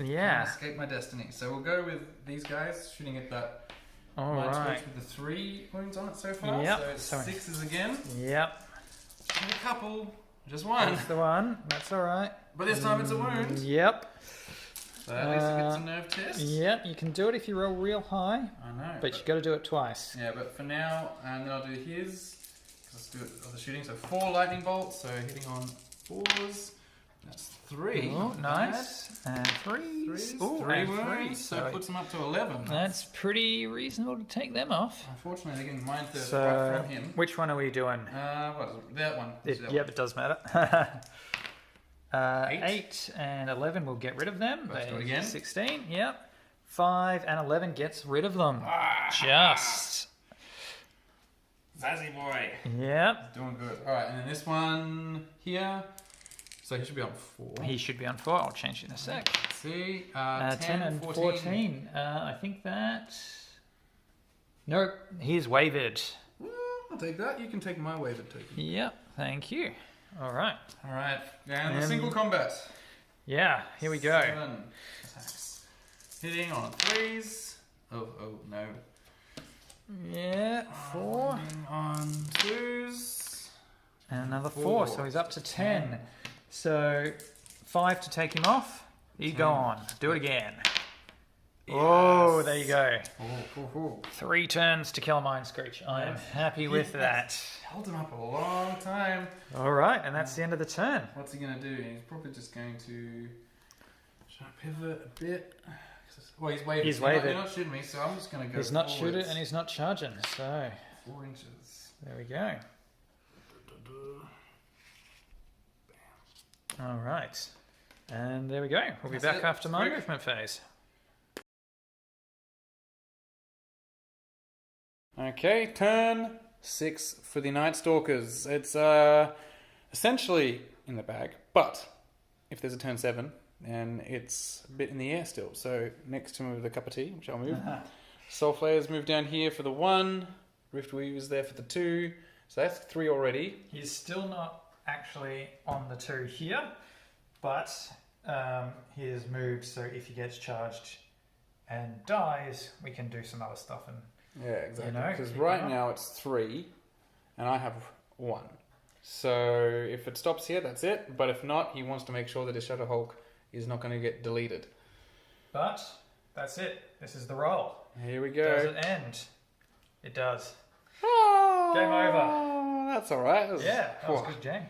Yeah. Can't escape my destiny. So we'll go with these guys, shooting at that All Mind right. Screech with the 3 wounds on it so far. Yep. So it's So- 6s again. Yep. And a couple. Just one. That's the one. That's all right. But this time it's a wound. Yep. So at least it gets a nerve test. Yep. You can do it if you roll real high, I know. but you got to do it twice. Yeah, but for now, and then I'll do his. Let's do it of the shooting. So 4 lightning bolts. So hitting on 4s. That's 3. Oh, Not bad. nice. And 3s. 3s. Ooh, 3 and wounds. threes. So So it puts them up to 11. that's pretty reasonable to take them off. Unfortunately, they're getting mind thirst So, right from him. which one are we doing? What is it? That one. That Yep, it does matter. 8. 8 and 11 will get rid of them. Let's do it There's again. 16, yep. 5 and 11 gets rid of them. Ah. Just. Zazzy boy. Yep. Doing good. Alright, and then this one here. So he should be on 4. He should be on 4. I'll change it in a sec. Let's see. 10 and 14. I think that... Nope, he's wavered. I'll take that. You can take my wavered token. Yep, thank you. All right. All right. And the single combat. Yeah, here we go. 7 attacks. Hitting on 3s. Oh no. Yeah, 4. Hitting on 2s. And another 4, Four. so he's up to 10. So 5 to take him off. You go on. Do it again. Yes. Oh, there you go. Oh. 3 turns to kill a Mind Screech. I am happy with that. Held him up a long time. All right, and that's the end of the turn. What's he going to do? He's probably just going to try to pivot a bit. Well, he's waving. He's waving. You're not shooting me, so I'm just going to go He's not forwards. shooting and he's not charging, so 4 inches. there we go. All right. And there we go. We'll be That's back it. after my Quick. movement phase. Okay, turn 6 for the Nightstalkers. It's essentially in the bag, but if there's a turn 7, then it's a bit in the air still. So next to move the cup of tea, which I'll move. Soul Flayers move down here for the 1. Riftweave is there for the 2. So that's 3 already. He's still not actually on the 2 here, but he has moved, so if he gets charged and dies, we can do some other stuff. And Yeah, exactly. You know, Because keep right going. now it's 3, and I have 1. So if it stops here, that's it. But if not, he wants to make sure that his Shadow Hulk is not going to get deleted. But that's it. This is the roll. Here we Does go. it end? It does. Oh, Game over. That's all right. Yeah, that was a Whew. good game.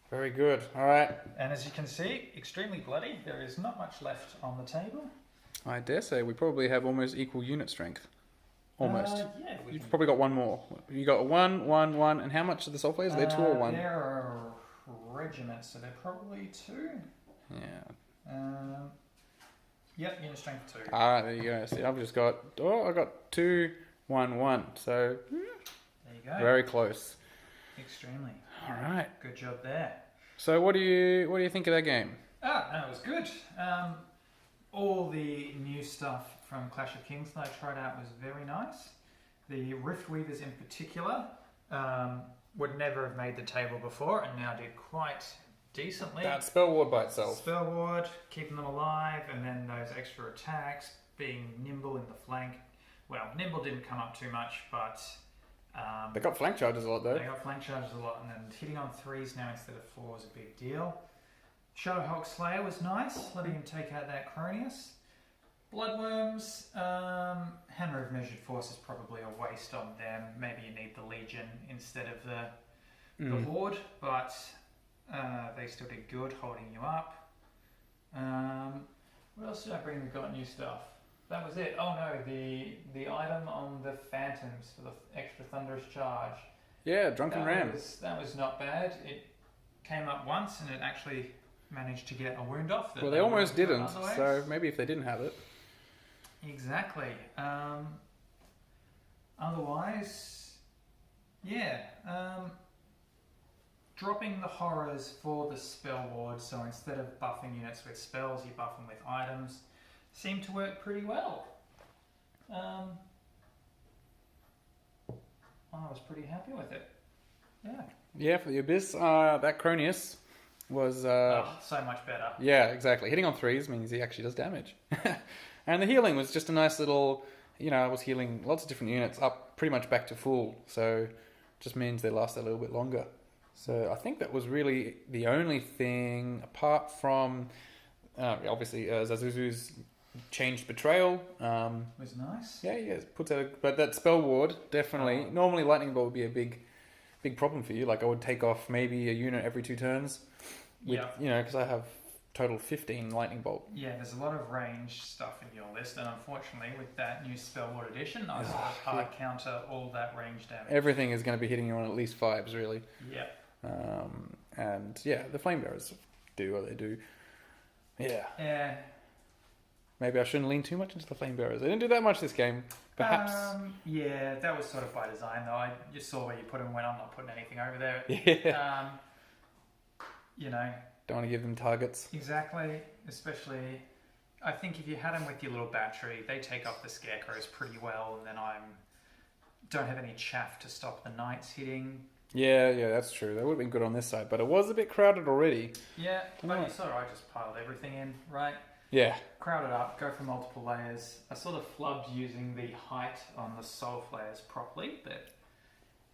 Very good. All right. And as you can see, extremely bloody. There is not much left on the table. I dare say we probably have almost equal unit strength. Almost. Yeah, we You've can. probably got 1 more. You got 1, 1, 1. And how much are the Soul Flayers? Are they 2 or 1? There are regiments, so they're probably 2. Yeah. Yep, unit strength 2. All right, there you go. See, I've just got... I got 2, 1, 1. So, There you go. very close. Extremely. All right. Good job there. So, what do you think of that game? No, it was good. All the new stuff from Clash of Kings that I tried out was very nice. The Rift Weavers in particular would never have made the table before and now did quite decently. That spell ward by itself. Spell ward, keeping them alive, and then those extra attacks, being nimble in the flank. Well, nimble didn't come up too much, but They got flank charges a lot though. they got flank charges a lot, and then hitting on 3s now instead of 4 is a big deal. Shadow Hulk Slayer was nice, letting him take out that Cronius. Bloodworms, Hammer of Measured Force is probably a waste on them. Maybe you need the Legion instead of the Horde, but they still did good, holding you up. What else did I bring that got new stuff? That was it. Oh no, the item on the Phantoms for the extra Thunderous Charge. Yeah, Drunken Ram. That was not bad. It came up once and it actually managed to get a wound off. Well, they almost wouldn't have didn't. otherwise. So maybe if they didn't have it. Exactly. Otherwise, yeah. Dropping the horrors for the spell ward, so instead of buffing units with spells, you buff them with items, seemed to work pretty well. I was pretty happy with it. Yeah. Yeah, for the Abyss, that Cronius was... So much better. Yeah, exactly. Hitting on 3s means he actually does damage. And the healing was just a nice little... I was healing lots of different units up pretty much back to full. So just means they last a little bit longer. So I think that was really the only thing, apart from, obviously, Zazuzu's changed Betrayal. Was nice. Yeah, puts out but that Spell Ward, definitely. Normally Lightning Bolt would be a big problem for you. Like, I would take off maybe a unit every 2 turns. With, because I have total 15 Lightning Bolt. Yeah, there's a lot of range stuff in your list, and unfortunately, with that new Spell Ward edition, I sort of hard counter all that range damage. Everything is going to be hitting you on at least 5s, really. Yeah. And yeah, the Flame Bearers do what they do. Yeah. Yeah. Maybe I shouldn't lean too much into the Flame Bearers. They didn't do that much this game, perhaps. Yeah, that was sort of by design, though. I just saw where you put them when I'm not putting anything over there. Yeah. Don't want to give them targets. Exactly. Especially, I think if you had them with your little battery, they take off the scarecrows pretty well, and then I'm don't have any chaff to stop the knights hitting. Yeah, that's true. That would have been good on this side, but it was a bit crowded already. Yeah, but you saw I just piled everything in, right? Yeah. Crowd it up, go for multiple layers. I sort of flubbed using the height on the soul layers properly, but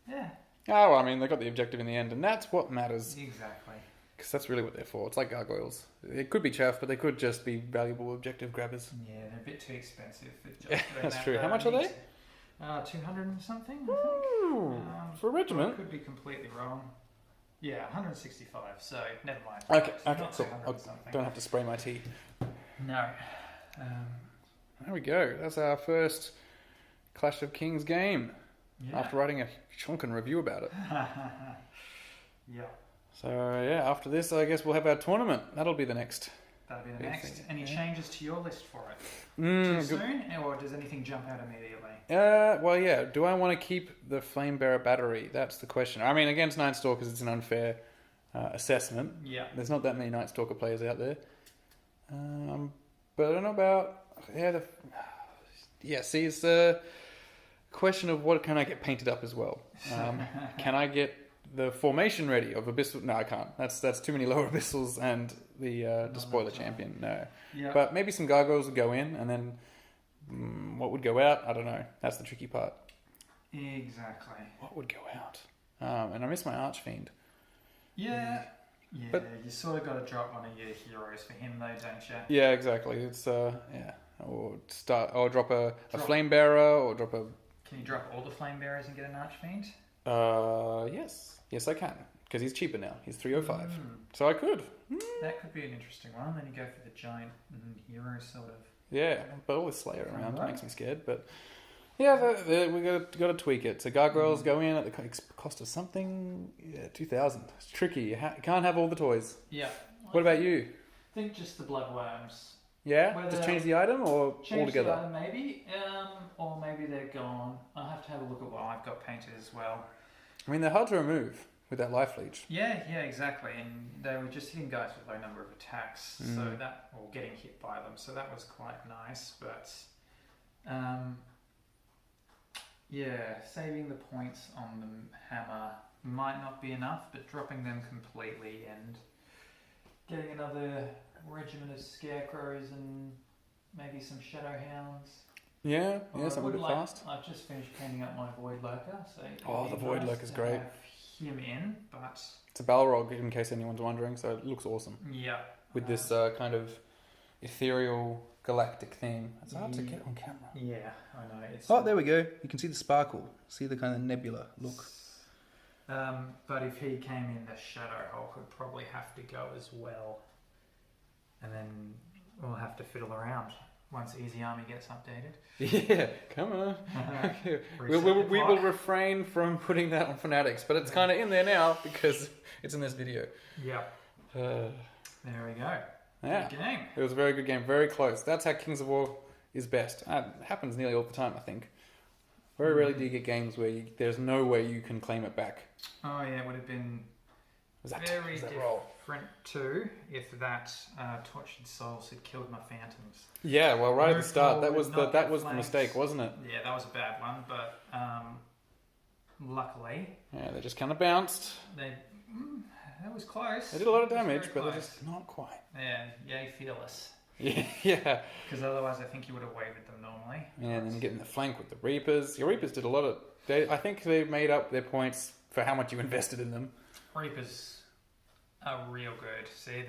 yeah. Oh, well, I mean, they got the objective in the end, and that's what matters. Exactly. Because that's really what they're for. It's like gargoyles. It could be chaff, but they could just be valuable objective grabbers. Yeah, they're a bit too expensive. For just Yeah, that's true. How much are they? 200 and something, I think. Ooh, for a regiment? I could be completely wrong. Yeah, 165, so never mind. Okay, Not cool. 200 and something. Don't have to spray my tea. No. There we go. That's our first Clash of Kings game. Yeah. After writing a chunkin' review about it. Yeah. So, yeah, after this, I guess we'll have our tournament. That'll be the next. That'll be the Big next. thing. Any changes to your list for it? Too Good. soon? Or does anything jump out immediately? Well, yeah. Do I want to keep the Flame Bearer battery? That's the question. I mean, against Nightstalkers, it's an unfair assessment. Yeah. There's not that many Nightstalker players out there. But I don't know about... see, it's a question of what can I get painted up as well. Can I get the formation ready of Abyssal? No, I can't. That's too many lower Abyssals and the Despoiler Champion. No. Yeah. But maybe some Gargoyles would go in, and then what would go out? I don't know. That's the tricky part. Exactly. What would go out? And I miss my Archfiend. Yeah. Yeah, But- you sort of got to drop one of your heroes for him, though, don't you? Yeah, exactly. It's or drop a Flame Bearer, or drop a... Can you drop all the flame bearers and get an archfiend? Yes I can, because he's cheaper now. He's 305, Mm. so I could. That could be an interesting one. Then you go for the giant hero sort of. Yeah, but all this Slayer around Right. makes me scared. But yeah, we got to tweak it. So Gargoyles go in at the cost of something. Yeah, 2,000. It's tricky. You can't have all the toys. Yeah. What about you? I think just the bloodworms. Yeah, Whether- just change the item or Change altogether. the item maybe, or maybe they're gone. I'll have to have a look at what I've got painted as well. I mean, they're hard to remove with that life leech. Yeah, exactly. And they were just hitting guys with low number of attacks, so that, or getting hit by them, so that was quite nice. But, saving the points on the hammer might not be enough, but dropping them completely and getting another regiment of scarecrows and maybe some shadow hounds. Yeah, Or I something a would bit like- fast. I've just finished painting up my Void Lurker, so Oh, the Void Lurker's to great. have him in, but It's a Balrog, in case anyone's wondering, so it looks awesome. yeah, With this kind of ethereal galactic theme. It's hard to get on camera. yeah, I know. It's, Oh, there we go. You can see the sparkle. See the kind of nebula look. But if he came in, the Shadow Hulk would probably have to go as well, and then we'll have to fiddle around once Easy Army gets updated. Yeah, come on. we Reset the will clock. refrain from putting that on Fanatics, but it's kind of in there now because it's in this video. Yeah, Uh, there we go. yeah, Good game. it was a very good game, very close. That's how Kings of War is best. It happens nearly all the time, I think. Very rarely do you get games where there's no way you can claim it back. Oh yeah, it would have been Was that, very was that roll? different too if that Tortured Souls had killed my phantoms. Yeah, well, right at the Move start, that forward, was not the get flanked. mistake, wasn't it? Yeah, that was a bad one, but luckily Yeah, they just kind of bounced. that was close. They did a lot of It was damage, very but they're close. just not quite. Yeah, yay fearless. Yeah. Because otherwise, I think you would have wavered them normally. And then getting the flank with the Reapers. Your Reapers did a lot of... I think they made up their points for how much you invested in them. Reapers are real good. See,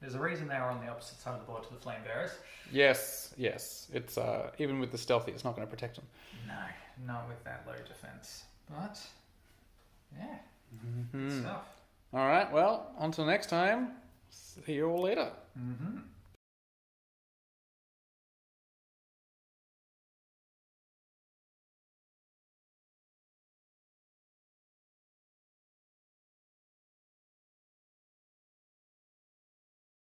there's a reason they were on the opposite side of the board to the Flame Bearers. Yes. It's even with the stealthy, it's not going to protect them. No, not with that low defense. But yeah, good Mhm. stuff. All right, well, until next time, see you all later. Mm-hmm.